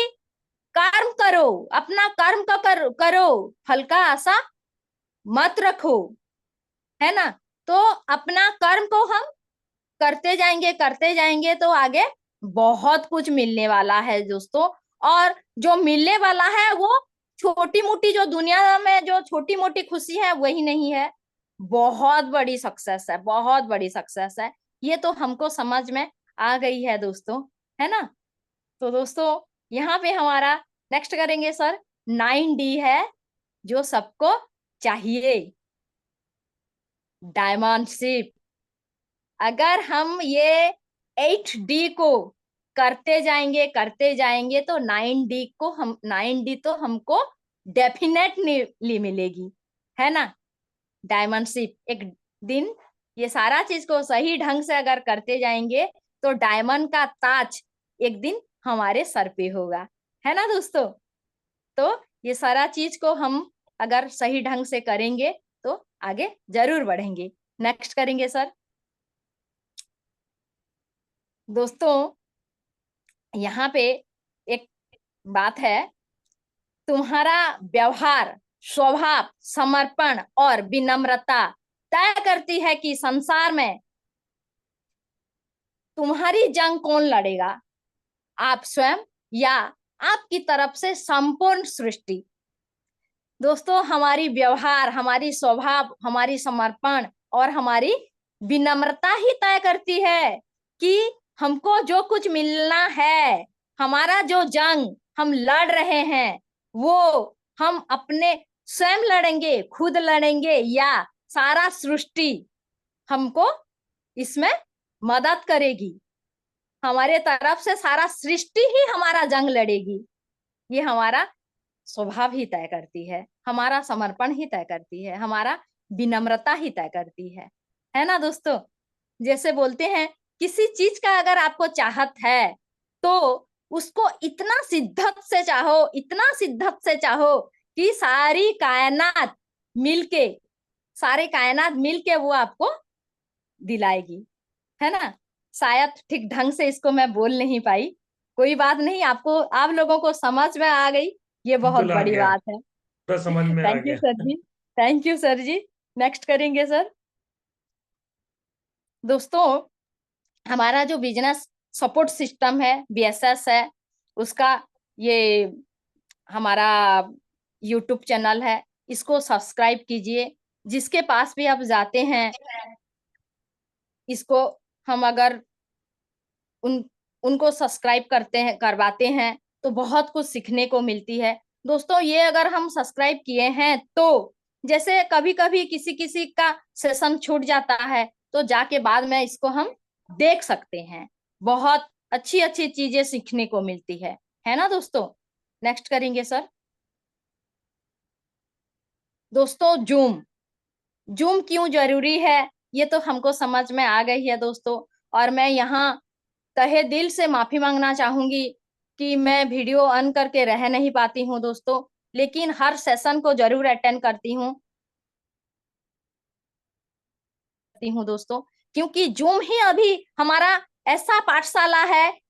कर्म करो, अपना कर्म का करो, फल का आशा मत रखो, है ना। तो अपना कर्म को हम करते जाएंगे तो आगे बहुत कुछ मिलने वाला है दोस्तों। और जो मिलने वाला है वो छोटी मोटी, जो दुनिया में जो छोटी मोटी खुशी है वही नहीं है, बहुत बड़ी सक्सेस है, बहुत बड़ी सक्सेस है। ये तो हमको समझ में आ गई है दोस्तों, है ना। तो दोस्तों यहाँ पे हमारा नेक्स्ट करेंगे सर, 9D है जो सबको चाहिए, डायमंडशिप। अगर हम ये 8D को करते जाएंगे तो 9D तो हमको डेफिनेटली मिलेगी, है ना। डायमंडशिप एक दिन, ये सारा चीज को सही ढंग से अगर करते जाएंगे तो डायमंड का ताज एक दिन हमारे सर पे होगा, है ना दोस्तों। तो ये सारा चीज को हम अगर सही ढंग से करेंगे तो आगे जरूर बढ़ेंगे। नेक्स्ट करेंगे सर। दोस्तों यहाँ पे एक बात है, तुम्हारा व्यवहार, स्वभाव, समर्पण और विनम्रता तय करती है कि संसार में तुम्हारी जंग कौन लड़ेगा, आप स्वयं या आपकी तरफ से संपूर्ण सृष्टि। दोस्तों हमारी व्यवहार, हमारी स्वभाव, हमारी समर्पण और हमारी विनम्रता ही तय करती है कि हमको जो कुछ मिलना है, हमारा जो जंग हम लड़ रहे हैं वो हम अपने स्वयं लड़ेंगे, खुद लड़ेंगे, या सारा सृष्टि हमको इसमें मदद करेगी, हमारे तरफ से सारा सृष्टि ही हमारा जंग लड़ेगी। ये हमारा स्वभाव ही तय करती हमारा समर्पण ही तय करती हमारा विनम्रता ही तय करती है ना दोस्तों। जैसे बोलते हैं किसी चीज का अगर आपको चाहत है तो उसको इतना शिद्दत से चाहो, इतना शिद्दत से चाहो कि सारे कायनात मिलके वो आपको दिलाएगी, है ना। शायद ठीक ढंग से इसको मैं बोल नहीं पाई, कोई बात नहीं, आप लोगों को समझ में आ गई, ये बहुत बिल्कुल आ बड़ी गया, बात है। पूरा समझ में आ थैंक यू गया। Sir ji, thank you sir ji. Next करेंगे सर। दोस्तों, हमारा जो बिजनेस सपोर्ट सिस्टम है बीएसएस है, उसका ये हमारा यूट्यूब चैनल है, इसको सब्सक्राइब कीजिए। जिसके पास भी आप जाते हैं, इसको हम अगर उन उनको सब्सक्राइब करवाते हैं तो बहुत कुछ सीखने को मिलती है। दोस्तों, ये अगर हम सब्सक्राइब किए हैं तो जैसे कभी कभी किसी किसी का सेशन छूट जाता है तो जाके बाद में इसको हम देख सकते हैं, बहुत अच्छी अच्छी चीजें सीखने को मिलती है ना दोस्तों। नेक्स्ट करेंगे सर। दोस्तों, जूम जूम क्यों जरूरी है ये तो हमको समझ में आ गई है दोस्तों। और मैं यहाँ तहे दिल से माफी मांगना चाहूंगी कि मैं वीडियो ऑन करके रह नहीं पाती हूँ दोस्तों, लेकिन हर सेशन को जरूर अटेंड करती हूँ दोस्तों, क्योंकि जूम ही अभी हमारा ऐसा पाठशाला है,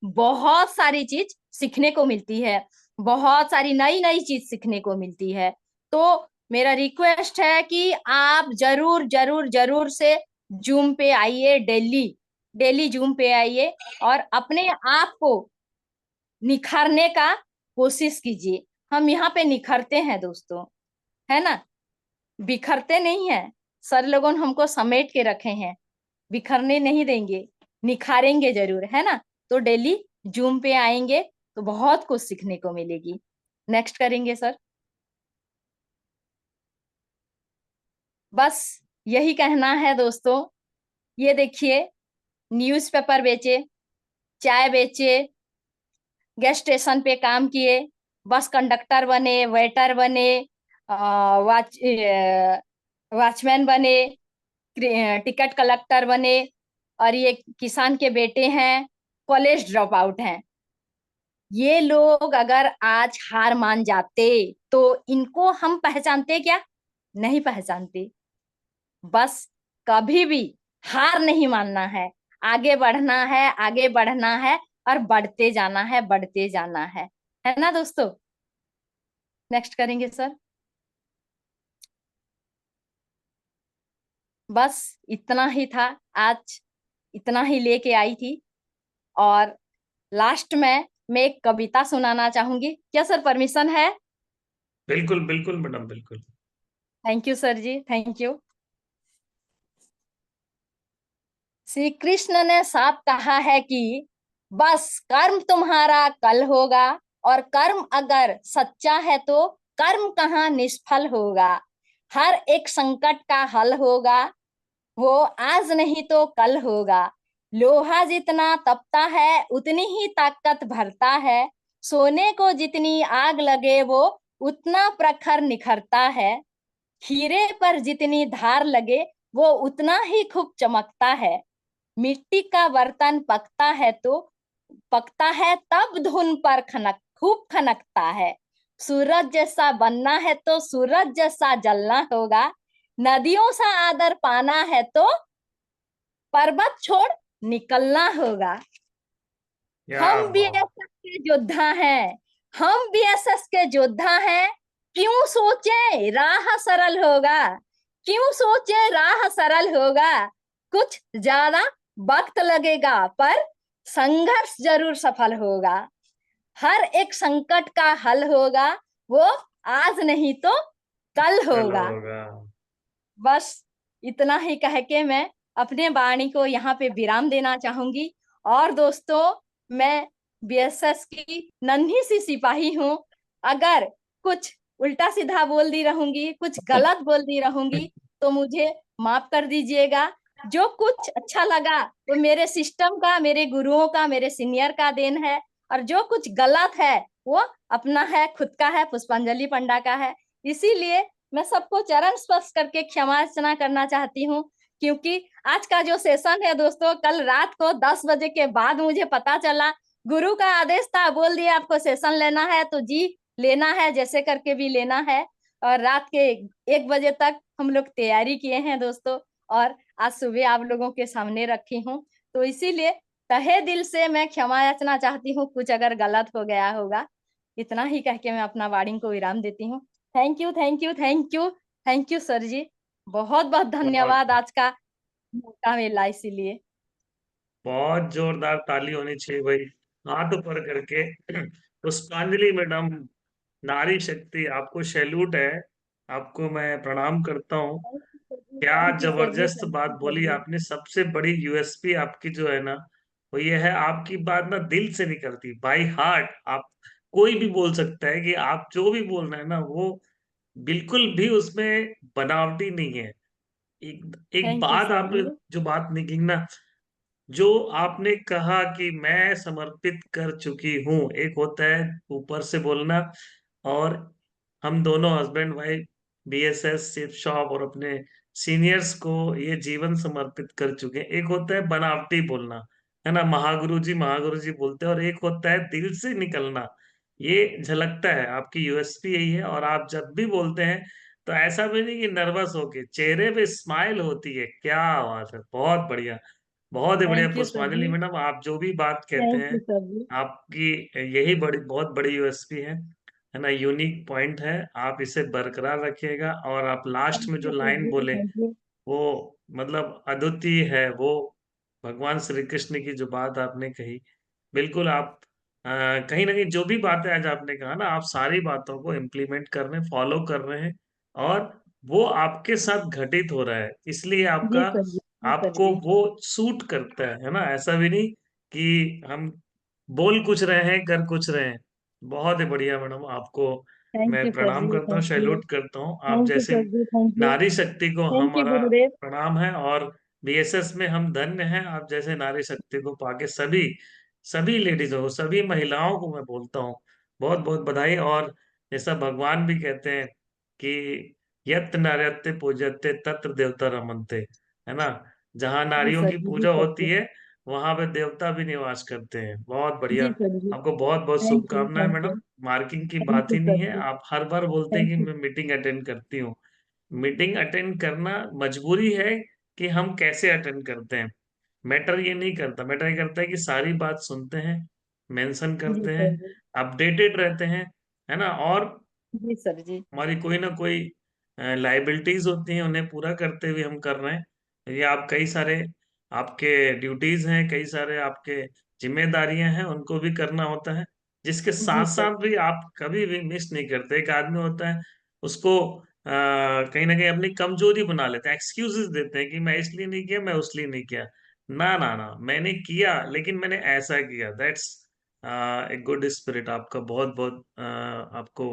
बहुत सारी चीज सीखने को मिलती है, बहुत सारी नई नई चीज सीखने को मिलती है। तो मेरा रिक्वेस्ट है कि आप जरूर जरूर जरूर से जूम पे आइए, डेली डेली जूम पे आइए और अपने आप को निखारने का कोशिश कीजिए। हम यहाँ पे निखरते हैं दोस्तों, है ना, बिखरते नहीं है। सर लोगों ने हमको समेट के रखे हैं, बिखरने नहीं देंगे, निखारेंगे जरूर, है ना। तो डेली जूम पे आएंगे तो बहुत कुछ सीखने को मिलेगी। नेक्स्ट करेंगे सर। बस यही कहना है दोस्तों। ये देखिए, न्यूज़पेपर बेचे, चाय बेचे, गैस स्टेशन पे काम किए, बस कंडक्टर बने, वेटर बने, वॉचमैन बने, टिकट कलेक्टर बने, और ये किसान के बेटे हैं, कॉलेज ड्रॉप आउट हैं। ये लोग अगर आज हार मान जाते तो इनको हम पहचानते क्या? नहीं पहचानते। बस कभी भी हार नहीं मानना है, आगे बढ़ना है, आगे बढ़ना है और बढ़ते जाना है, बढ़ते जाना है ना दोस्तों। नेक्स्ट करेंगे सर। बस इतना ही था आज, इतना ही लेके आई थी। और लास्ट में मैं एक कविता सुनाना चाहूंगी, क्या सर परमिशन है? बिल्कुल बिल्कुल मैडम, बिल्कुल। Thank you sir ji, thank you. Shri Krishna ने साफ कहा है कि बस कर्म तुम्हारा कल होगा, और कर्म अगर सच्चा है तो कर्म कहाँ निष्फल होगा। हर एक संकट का हल होगा, वो आज नहीं तो कल होगा। लोहा जितना तपता है उतनी ही ताकत भरता है, सोने को जितनी आग लगे वो उतना प्रखर निखरता है। हीरे पर जितनी धार लगे वो उतना ही खूब चमकता है। मिट्टी का बर्तन पकता है तब धुन पर खूब खनकता है। सूरज जैसा बनना है तो सूरज जैसा जलना होगा। नदियों सा आदर पाना है तो पर्वत छोड़ निकलना होगा। क्या हम बात। बीएसएफ के योद्धा हैं, हम बीएसएफ के योद्धा हैं। क्यों सोचे राह सरल होगा, क्यों सोचे राह सरल होगा। कुछ ज्यादा वक्त लगेगा पर संघर्ष जरूर सफल होगा। हर एक संकट का हल होगा, वो आज नहीं तो कल कल होगा। होगा। बस इतना ही कह के मैं अपने वाणी को यहाँ पे विराम देना चाहूंगी। और दोस्तों, मैं बीएसएस की नन्ही सी सिपाही हूँ, अगर कुछ उल्टा सीधा बोल दी रहूंगी, कुछ गलत बोल दी रहूंगी तो मुझे माफ कर दीजिएगा। जो कुछ अच्छा लगा वो मेरे सिस्टम का, मेरे गुरुओं का, मेरे सीनियर का देन है। और जो कुछ गलत है वो अपना है, खुद का है, पुष्पांजलि पंडा का है। इसीलिए मैं सबको चरण स्पर्श करके क्षमा याचना करना चाहती हूँ, क्योंकि आज का जो सेशन है दोस्तों, कल रात को 10 बजे के बाद मुझे पता चला, गुरु का आदेश था, बोल दिया आपको सेशन लेना है तो जी लेना है, जैसे करके भी लेना है। और रात के 1 बजे तक हम लोग तैयारी किए हैं दोस्तों, और आज सुबह आप लोगों के सामने रखी हूँ। तो इसीलिए तहे दिल से मैं क्षमा याचना चाहती हूँ, कुछ अगर गलत हो गया होगा। इतना ही कह के मैं अपना वार्डिंग को विराम देती हूँ। Thank you, thank you, thank you, thank you sir ji, बहुत बहुत बहुत धन्यवाद आज का मौका मिला इसीलिए। बहुत जोरदार ताली होनी चाहिए भाई, हाथ ऊपर करके। पुष्पांजलि मैडम, नारी शक्ति, आपको सैल्यूट है, आपको मैं प्रणाम करता हूँ। क्या थैंक यू सर जी, जबरदस्त थैंक बात यू सर बोली जी। आपने। सबसे बड़ी यूएसपी आपकी जो है ना, वो ये है, आपकी बात ना दिल से निकलती, बाई हार्ट। आप, कोई भी बोल सकता है कि आप जो भी बोल रहे हैं ना, वो बिल्कुल भी उसमें बनावटी नहीं है। एक एक थैंक यू बात सर आप, जी। जो बात निकली ना, जो आपने कहा कि मैं समर्पित कर चुकी हूँ, एक होता है ऊपर से बोलना, और हम दोनों husband wife BSS ship shop और अपने सीनियर्स को ये जीवन समर्पित कर चुके हैं। एक होता है बनावटी बोलना, है ना, महागुरु जी बोलते हैं, और एक होता है दिल से निकलना। ये झलकता है, आपकी यूएसपी यही है। और आप जब भी बोलते हैं तो ऐसा भी नहीं कि नर्वस होके, चेहरे पे स्माइल होती है। क्या बात है, बहुत बढ़िया, बहुत ही बढ़िया। थैंक यू सर पुष्पांजलि जी। मैडम, आप जो भी बात कहते थैंक हैं, यू सर जी। आपकी यही बड़ी, बहुत बड़ी यूएसपी है ना, यूनिक पॉइंट है। आप इसे बरकरार रखिएगा। और आप लास्ट थैंक में जो यू सर लाइन जी, बोले, थैंक यू। वो मतलब अद्वितीय है। वो भगवान श्री कृष्ण की जो बात आपने कही, बिल्कुल आप कहीं ना कहीं जो भी बातें आज आपने कहा ना, आप सारी बातों को इम्प्लीमेंट कर रहे हैं, फॉलो कर रहे हैं, और वो आपके साथ घटित हो रहा है, इसलिए जी आपका, सर जी, जी सर आपको जी। वो सूट करता है ना। ऐसा भी नहीं कि हम बोल कुछ रहे हैं, कर कुछ रहे हैं। बहुत ही बढ़िया मैडम, आपको थैंक मैं यू सर प्रणाम जी, करता हूँ, थैंक यू। सैल्यूट करता हूँ। आप थैंक यू जैसे सर जी, थैंक यू। नारी शक्ति को थैंक यू हमारा गुरुदेव। प्रणाम है, और बीएसएस में हम धन्य हैं आप जैसे नारी शक्ति को पाके। सभी सभी लेडीजों को, सभी महिलाओं को मैं बोलता हूँ बहुत बहुत बधाई। और जैसा भगवान भी कहते हैं कि यत नार्यते पूजते तत्र देवता रमनते, है ना, जहाँ जी नारियों सर की जी, जी पूजा सर होती जी। है, वहां पे देवता भी निवास करते हैं। बहुत बढ़िया। जी सर जी। आपको बहुत बहुत थैंक यू, शुभकामनाएं थैंक मैडम। यू। मार्किंग की थैंक बात यू ही सर नहीं है, जी। आप हर बार बोलते हैं थैंक कि यू। मैं मीटिंग अटेंड करती हूँ। मीटिंग अटेंड करना मजबूरी है, कि हम कैसे अटेंड करते हैं, मैटर ये नहीं करता। मैटर ये करता है कि सारी बात सुनते हैं, मेंशन जी करते हैं, सर जी। अपडेटेड रहते हैं, है ना। और जी सर जी। हमारी कोई ना कोई लाइबिलिटीज होती हैं, उन्हें पूरा करते हुए हम कर रहे हैं। ये आप कई सारे आपके ड्यूटीज हैं, कई सारे आपके जिम्मेदारियां हैं, उनको भी करना होता है, जिसके जी साथ सर साथ भी आप कभी भी मिस नहीं करते। एक आदमी होता है, उसको कहीं ना कहीं अपनी कमजोरी बना लेते हैं, एक्सक्यूजेस देते हैं कि मैं इसलिए नहीं किया, मैं उसलिए नहीं किया। ना ना ना, मैंने किया, लेकिन मैंने ऐसा किया। दैट्स एक गुड स्पिरिट आपका। बहुत बहुत आपको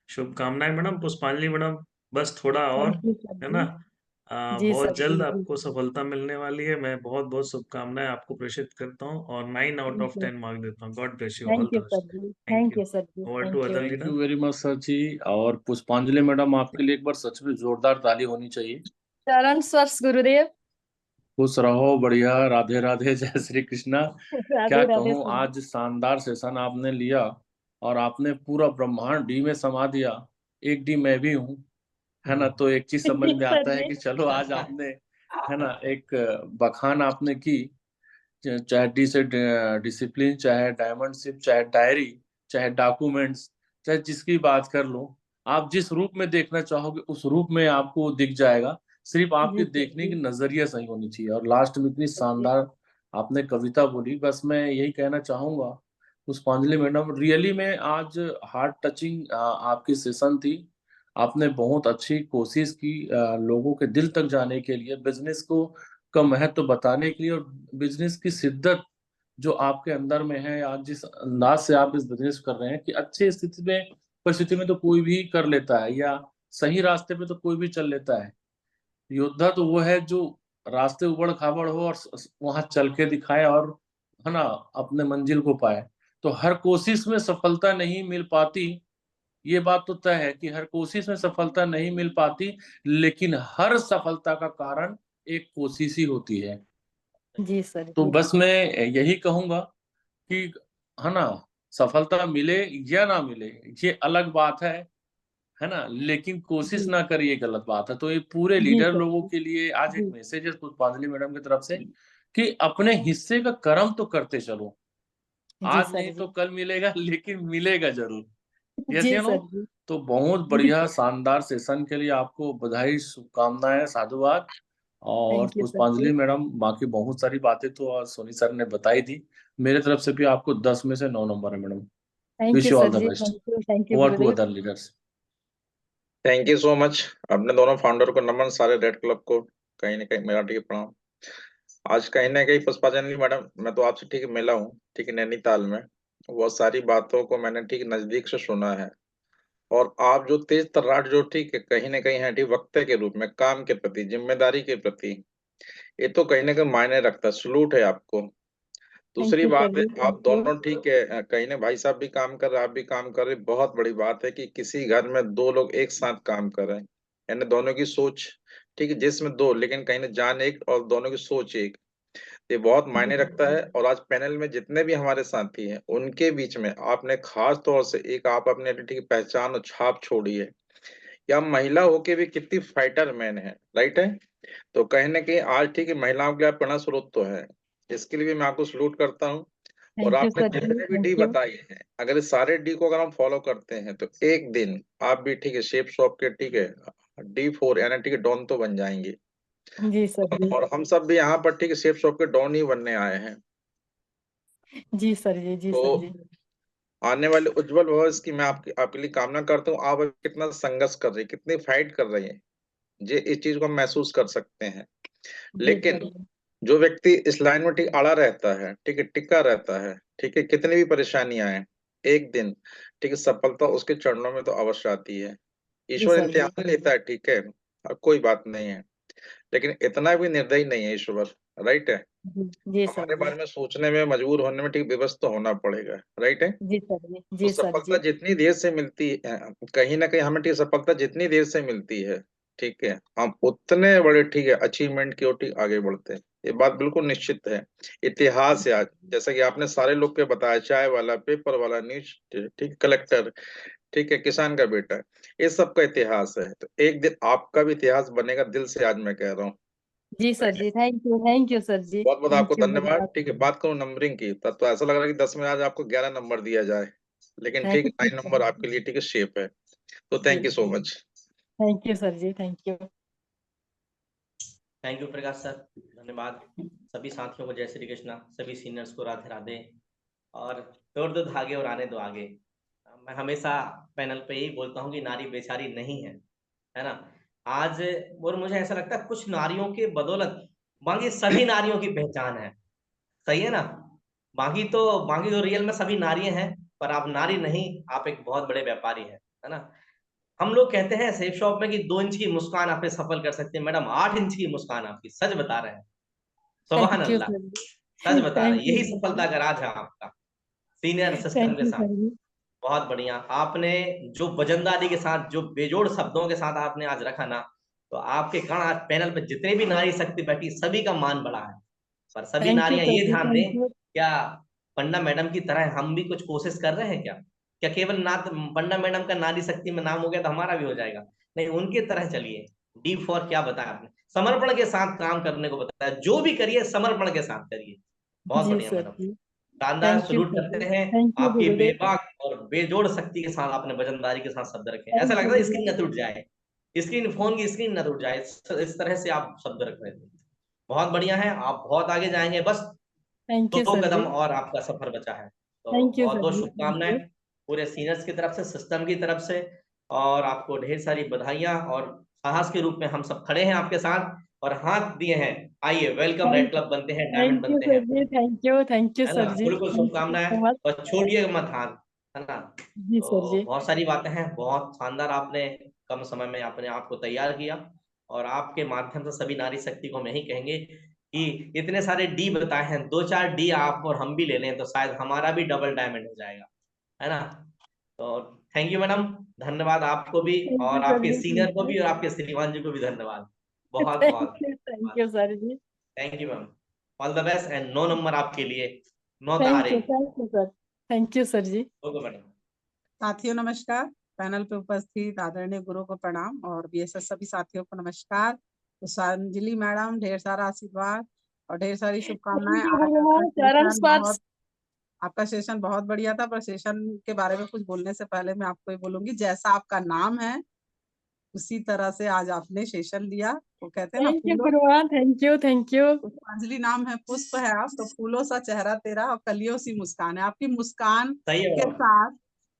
शुभकामनाएं मैडम। पुष्पांजलि मैडम, बस थोड़ा और, थैंक यू सर है ना, जी। जी सर बहुत जी, जल्द जी आपको सर। सफलता मिलने वाली है। मैं बहुत बहुत शुभकामनाएं आपको प्रेषित करता हूँ, और 9 आउट ऑफ 10 मार्क्स देता हूँ। God bless you all thank you the sir best. Ji, thank thank you. You sir ji, over to thank you. Other thank leader. You very much sir ji. और पुष्पांजलि मैडम, आपके लिए एक बार सच में जोरदार ताली होनी चाहिए। चरण स्पर्श गुरुदेव। खुश रहो, बढ़िया, राधे राधे, जय श्री कृष्णा। क्या राधे राधे कहूँ, सर जी। आज शानदार सेशन आपने लिया, और आपने पूरा ब्रह्मांड डी में समा दिया। एक डी मैं भी हूँ, है ना, तो एक चीज समझ जी में सर आता है जी। कि चलो आज आपने, है ना, एक बखान आपने की, चाहे डी से डिसिप्लिन, चाहे डायमंडशिप, चाहे डायरी, चाहे डॉक्यूमेंट्स, चाहे जिसकी बात कर लो, आप जिस रूप में देखना चाहोगे उस रूप में आपको दिख जाएगा। सिर्फ आपके जी सर देखने जी। की नजरिया सही होनी चाहिए। और लास्ट में इतनी जी शानदार आपने कविता बोली, बस मैं यही कहना चाहूंगा, पुष्पांजलि मैडम, रियली में आज हार्ट टचिंग आपकी सेशन थी। आपने बहुत अच्छी कोशिश की लोगों के दिल तक जाने के लिए, बिजनेस को का महत्व बताने के लिए, और बिजनेस की शिद्दत जो आपके अंदर में है, आज जिस अंदाज से आप इस बिजनेस कर रहे हैं कि अच्छी स्थिति में, परिस्थिति में तो कोई भी कर लेता है, या सही रास्ते पे तो कोई भी चल लेता है। योद्धा तो वो है जो रास्ते उबड़ खाबड़ हो और वहां चल के दिखाए, और है ना, अपने मंजिल को पाए। तो हर कोशिश में सफलता नहीं मिल पाती, ये बात तो तय है कि हर कोशिश में सफलता नहीं मिल पाती, लेकिन हर सफलता का कारण एक कोशिश ही होती है। जी सर तो जी। बस मैं यही कहूंगा कि है ना, सफलता मिले या ना मिले ये अलग बात है ना, लेकिन कोशिश जी ना करिए ये गलत बात है। तो ये पूरे जी लीडर सर लोगों जी। के लिए आज एक जी मैसेज है पुष्पांजलि मैडम की तरफ से कि अपने हिस्से का कर्म तो करते चलो, जी आज सर नहीं तो जी। कल मिलेगा लेकिन मिलेगा जरूर। यस जी या नो? सर जी। तो बहुत जी बढ़िया सर। शानदार सेशन के लिए आपको बधाई, शुभकामनाएं, साधुवाद। और थैंक यू सर जी। पुष्पांजलि मैडम, बाकी बहुत सारी बातें तो और सोनी सर ने बताई थी। मेरे तरफ से भी आपको 10 में से 9 नंबर है madam. Thank wish you you all sir the ji. Best. Thank you over to Gurudev. Other leaders. Thank you so much. अपने दोनों फाउंडर को नमन, सारे रेड क्लब को कहीं ना कहीं मेरा ठीक प्रणाम। आज कहीं ना कहीं पुष्पांजलि मैडम, मैं तो आपसे ठीक मिला हूँ, ठीक नैनीताल में। वो सारी बातों को मैंने ठीक नजदीक से सुना है। और आप जो तेज तर्राट जो ठीक है कहीं ना कहीं है ठीक वक्ता के रूप में, काम के प्रति, जिम्मेदारी के प्रति, ये तो कहीं ना कहीं मायने रखता है। सलूट है आपको। थैंक दूसरी यू सर बात है, जी। आप थैंक यू। दोनों ठीक है, कहीं ना भाई साहब भी काम कर रहे, आप भी काम कर रहे। बहुत बड़ी बात है कि किसी घर में दो लोग एक साथ काम कर रहे हैं, यानी दोनों की सोच ठीक है, जिसमें दो लेकिन कहीं ना जान एक और दोनों की सोच एक। ये बहुत मायने रखता है। और आज पैनल में जितने भी हमारे साथी हैं उनके बीच में आपने खास तौर से एक आप अपने ठीक पहचान और छाप छोड़ी है। या महिला होके भी कितनी फाइटर मैन है, राइट है। तो कहीं ना कहीं आज ठीक है महिलाओं के लिए आप प्रेरणा स्रोत तो है। इसके लिए भी मैं आपको सलूट करता हूँ। और थैंक यू आपने सर जी। जितने भी डी थैंक यू। बताए हैं, अगर इस सारे डी को अगर हम फॉलो करते हैं तो एक दिन आप भी ठीक है शेप शॉप के ठीक है D4 यानी ठीक है डॉन तो बन जाएंगे। जी सर जी। और हम सब भी यहाँ पर ठीक है शेप शॉप के डॉन ही बनने आए हैं। जी सर जी। जी तो सर जी। आने वाले उज्जवल भविष्य की मैं आपके लिए कामना करता हूँ। आप अभी कितना संघर्ष कर रही है, कितनी फाइट कर रही है, ये इस चीज को हम महसूस कर सकते हैं। जी सर लेकिन जी। जो व्यक्ति इस लाइन में ठीक अड़ा रहता है, ठीक है टिका रहता है, ठीक है कितनी भी परेशानियां आए, एक दिन ठीक है सफलता उसके चरणों में तो अवश्य आती है। जी ईश्वर सर जी। इम्तिहान लेता है, ठीक है, कोई बात नहीं है। लेकिन इतना भी निर्दयी नहीं है ईश्वर, राइट है। जी जी सर हमारे जी। बारे में सोचने में मजबूर होने में ठीक विवश तो होना पड़ेगा, राइट है। जी सर जी। तो जी सर सफलता जी। जितनी देर से मिलती है, कहीं ना कहीं हमें ठीक सफलता जितनी देर से मिलती है, ठीक है, हम उतने बड़े ठीक है अचीवमेंट की ओर ठीक आगे बढ़ते हैं। ये बात बिल्कुल निश्चित है। इतिहास है आज, जैसा कि आपने सारे लोग के बताया, चाय वाला, पेपर वाला, न्यूज ठीक, कलेक्टर, ठीक है, किसान का बेटा, ये सब का इतिहास है। तो एक दिन आपका भी इतिहास बनेगा, दिल से आज मैं कह रहा हूँ। Ji sir ji. Thank you sir ji. बहुत बहुत आपको थैंक यू वेरी धन्यवाद। मच। ठीक है, बात करूं नंबरिंग की, तब तो ऐसा लग रहा है कि 10 में आज आपको 11 नंबर दिया जाए। लेकिन ठीक थैंक है, यू 9 सर नंबर जी। आपके लिए ठीक है शेप है। तो ji thank you so much. Thank you sir ji. Thank you. Thank you Prakash sir, धन्यवाद। सभी साथियों को जय श्री कृष्णा, सभी सीनियर्स को राधे राधे। और तोड़ दो धागे और आने दो आगे। मैं हमेशा पैनल पे यही बोलता हूँ कि नारी बेचारी नहीं है ना। आज और मुझे ऐसा लगता है कुछ नारियों के बदौलत बाकी सभी नारियों की पहचान है। सही है ना। बाकी तो रियल में सभी नारियां हैं, पर आप नारी नहीं, आप एक बहुत बड़े व्यापारी हैं, है ना। हम लोग कहते हैं सेफ शॉप में कि 2 इंच की मुस्कान आपने सफल कर सकते हैं, मैडम 8 इंच की मुस्कान आपकी, सच बता रहे हैं। सुभान थैंक यू अल्लाह, सर जी। सच बता रहे हैं, थैंक यू यही सर सफलता जी। का राज है आपका, सीनियर सिस्टम थैंक के यू साथ। सर जी। बहुत बढ़िया। आपने जो वजनदारी के साथ, जो बेजोड़ शब्दों के साथ आपने आज रखा ना, तो आपके कारण आज पैनल पर जितने भी नारी शक्ति बैठी सभी का मान बढ़ा है। पर सभी थैंक यू नारियां सर ये जी। ध्यान थैंक दें, यू। क्या पंडा मैडम की तरह हम भी कुछ कोशिश कर रहे हैं क्या? क्या केवल ना पंडा मैडम का नारी शक्ति में नाम हो गया तो हमारा भी हो जाएगा? नहीं, उनके तरह चलिए। D4 क्या बताया आपने? समर्पण के साथ काम करने को बताया, जो भी करिए समर्पण के साथ करिए। बहुत जी बढ़िया सर मैडम, जी। शानदार। थैंक यू सलूट सर जी। करते हैं थैंक यू आपकी गुरुदेव। बेबाक और बेजोड़ शक्ति के साथ। आपने वजनदारी के साथ शब्द रखे, ऐसा थैंक यू लगता है स्क्रीन न गुरुदेव। टूट जाए, स्क्रीन, फोन की स्क्रीन न टूट जाए, इस तरह से आप शब्द रख रहे थे। बहुत बढ़िया है, आप बहुत आगे जाएंगे, बस थैंक यू 2 कदम कदम और आपका सफर बचा है। तो थैंक यू बहुत सर बहुत जी। थैंक शुभकामनाएं यू। पूरे सीनियर्स की तरफ से, सिस्टम की तरफ से। और आपको ढेर सारी बधाइयां, और साहस के रूप में हम सब खड़े हैं आपके साथ और हाथ दिए हैं। आइए, वेलकम, रेड क्लब बनते हैं, डायमंड थैंक यू बनते सर हैं, जी। थैंक यू है ना। सर जी। बिल्कुल थैंक यू शुभकामनाएं, सो मच। और छोड़िए मत हाथ, है ना। जी सर तो जी। बहुत सारी बातें हैं, बहुत शानदार आपने कम समय में अपने आप को तैयार किया। और आपके माध्यम से सभी नारी शक्ति को हम यही कहेंगे कि इतने सारे डी बताए हैं, 2-4 डी आप और हम भी ले लें तो शायद हमारा भी डबल डायमंड हो जाएगा, है ना। तो थैंक यू मैडम, धन्यवाद आपको भी, थैंक यू और सर आपके जी, सीनियर थैंक को यू, भी और आपके श्रीमान जी को भी धन्यवाद, बहुत बहुत thank you sir ji, thank you ma'am. All the best and 9 number आपके लिए, 9 थैंक तारे। You sir, thank you sir ji. Okay madam. साथियों नमस्कार, पैनल पे उपस्थित आदरणीय गुरु को प्रणाम और बीएसएस सभी साथियों को नमस्कार। पुष्पांजलि मैडम, ढेर सारा आशीर्वाद और ढेर सारी शुभकामनाएं। आपका सेशन बहुत बढ़िया था, पर सेशन के बारे में कुछ बोलने से पहले मैं आपको ये बोलूंगी, जैसा आपका नाम है उसी तरह से आज आपने सेशन लिया। वो कहते हैं ना, थैंक यू। पुष्पांजलि नाम है, पुष्प है आप, तो फूलों सा चेहरा तेरा और कलियों सी मुस्कान है। आपकी मुस्कान के साथ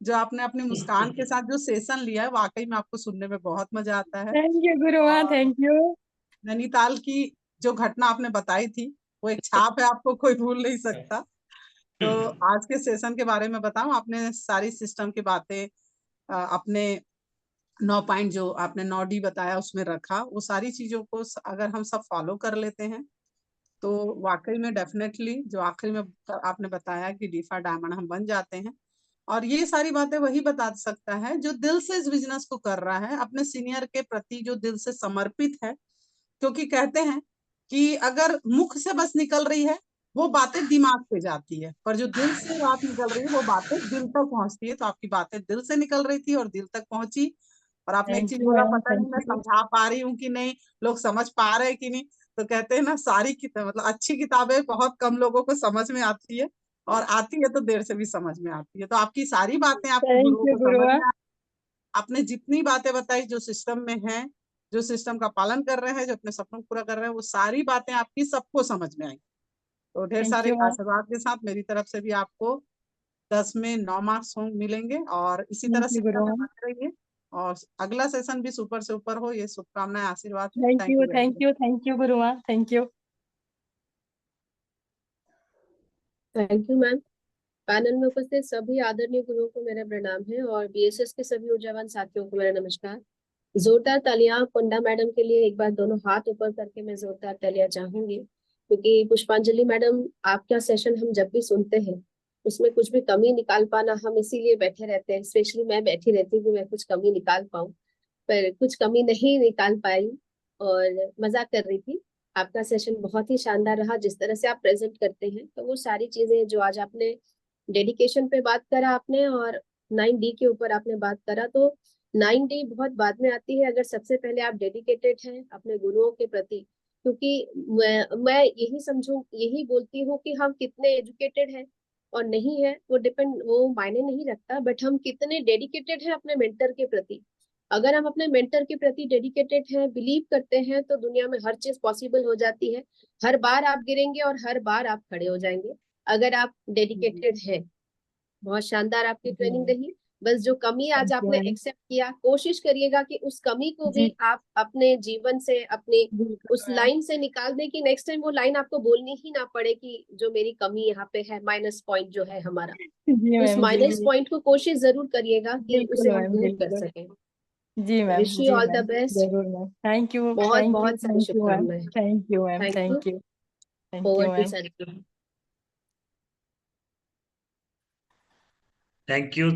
जो आपने अपनी मुस्कान के साथ जो सेशन लिया है, वाकई में आपको सुनने में बहुत मजा आता है। Thank you Gurua, thank you. Nainital की जो घटना आपने बताई थी वो एक छाप है, आपको कोई भूल नहीं सकता। तो आज के सेशन के बारे में बताऊं, आपने सारी सिस्टम की बातें अपने 9 पॉइंट जो आपने 9D बताया उसमें रखा, वो सारी चीजों को अगर हम सब फॉलो कर लेते हैं तो वाकई में डेफिनेटली जो आखिरी में आपने बताया कि डीफा डायमंड हम बन जाते हैं। और ये सारी बातें वही बता सकता है जो दिल से इस बिजनेस को कर रहा है, अपने सीनियर के प्रति जो दिल से समर्पित है। क्योंकि कहते हैं कि अगर मुख से बस निकल रही है वो बातें दिमाग पे जाती है, पर जो दिल से बात निकल रही है वो बातें दिल तक पहुंचती है। तो आपकी बातें दिल से निकल रही थी और दिल तक पहुंची। और आपने एक चीज बोला, पता नहीं मैं समझा पा रही हूँ कि नहीं, लोग समझ पा रहे हैं कि नहीं। तो कहते हैं ना, सारी किताब मतलब अच्छी किताबें बहुत कम लोगों को समझ में आती है, और आती है तो देर से भी समझ में आती है। तो आपकी सारी बातें आपके गुरुओं को समझ में, आपने जितनी बातें बताई जो सिस्टम में है, जो सिस्टम का पालन कर रहे हैं, जो अपने सपनों को पूरा कर रहे हैं, वो सारी बातें आपकी सबको समझ में आई। तो ढेर सारे आशीर्वाद के साथ मेरी तरफ से भी आपको 10 में 9 मार्क्स मिलेंगे, और इसी तरह से बने रहिए और अगला सेशन भी सुपर से ऊपर हो, ये शुभकामनाएं, आशीर्वाद। Thank you Gurua, thank you ma'am. Panel में उपस्थित सभी आदरणीय गुरुओं को मेरा प्रणाम है, और बीएसएस के सभी ऊर्जावान साथियों को मेरा नमस्कार। जोरदार तालियां कुंडा मैडम के लिए, एक बार दोनों हाथ ऊपर करके मैं जोरदार तालियां चाहूंगी, क्योंकि पुष्पांजलि मैडम आपका सेशन हम जब भी सुनते हैं उसमें कुछ भी कमी निकाल पाना, हम इसीलिए बैठे रहते हैं, स्पेशली मैं बैठी रहती हूँ कि मैं कुछ कमी निकाल पाऊँ, पर कुछ कमी नहीं निकाल पाई और मजाक कर रही थी। आपका सेशन बहुत ही शानदार रहा, जिस तरह से आप प्रेजेंट करते हैं, तो वो सारी चीजें जो आज आपने डेडिकेशन पे बात करा आपने, और 9D के ऊपर आपने बात करा, तो 9D बहुत बाद में आती है, अगर सबसे पहले आप डेडिकेटेड हैं अपने गुरुओं के प्रति। क्योंकि मैं यही समझूं, यही बोलती हूँ कि हम कितने एजुकेटेड हैं और नहीं है वो मायने नहीं रखता, बट हम कितने डेडिकेटेड हैं अपने मेंटर के प्रति। अगर हम अपने मेंटर के प्रति डेडिकेटेड हैं, बिलीव करते हैं, तो दुनिया में हर चीज पॉसिबल हो जाती है। हर बार आप गिरेंगे और हर बार आप खड़े हो जाएंगे अगर आप डेडिकेटेड हैं। बहुत शानदार आपकी ट्रेनिंग रही। बस जो कमी आज आपने एक्सेप्ट किया, कोशिश करिएगा कि उस कमी को भी आप अपने जीवन से, अपनी उस लाइन से निकाल दें, कि नेक्स्ट टाइम वो लाइन आपको बोलनी ही ना पड़े कि जो मेरी कमी यहाँ पे है, माइनस पॉइंट जो है हमारा, उस माइनस पॉइंट को कोशिश जरूर करिएगा कि उसे हम दूर कर सकें। Ji ma'am, wish you all the best. जरूर मैम, थैंक यू, बहुत बहुत सारी शुभकामनाएं। Thank you ma'am, thank you. Thank you.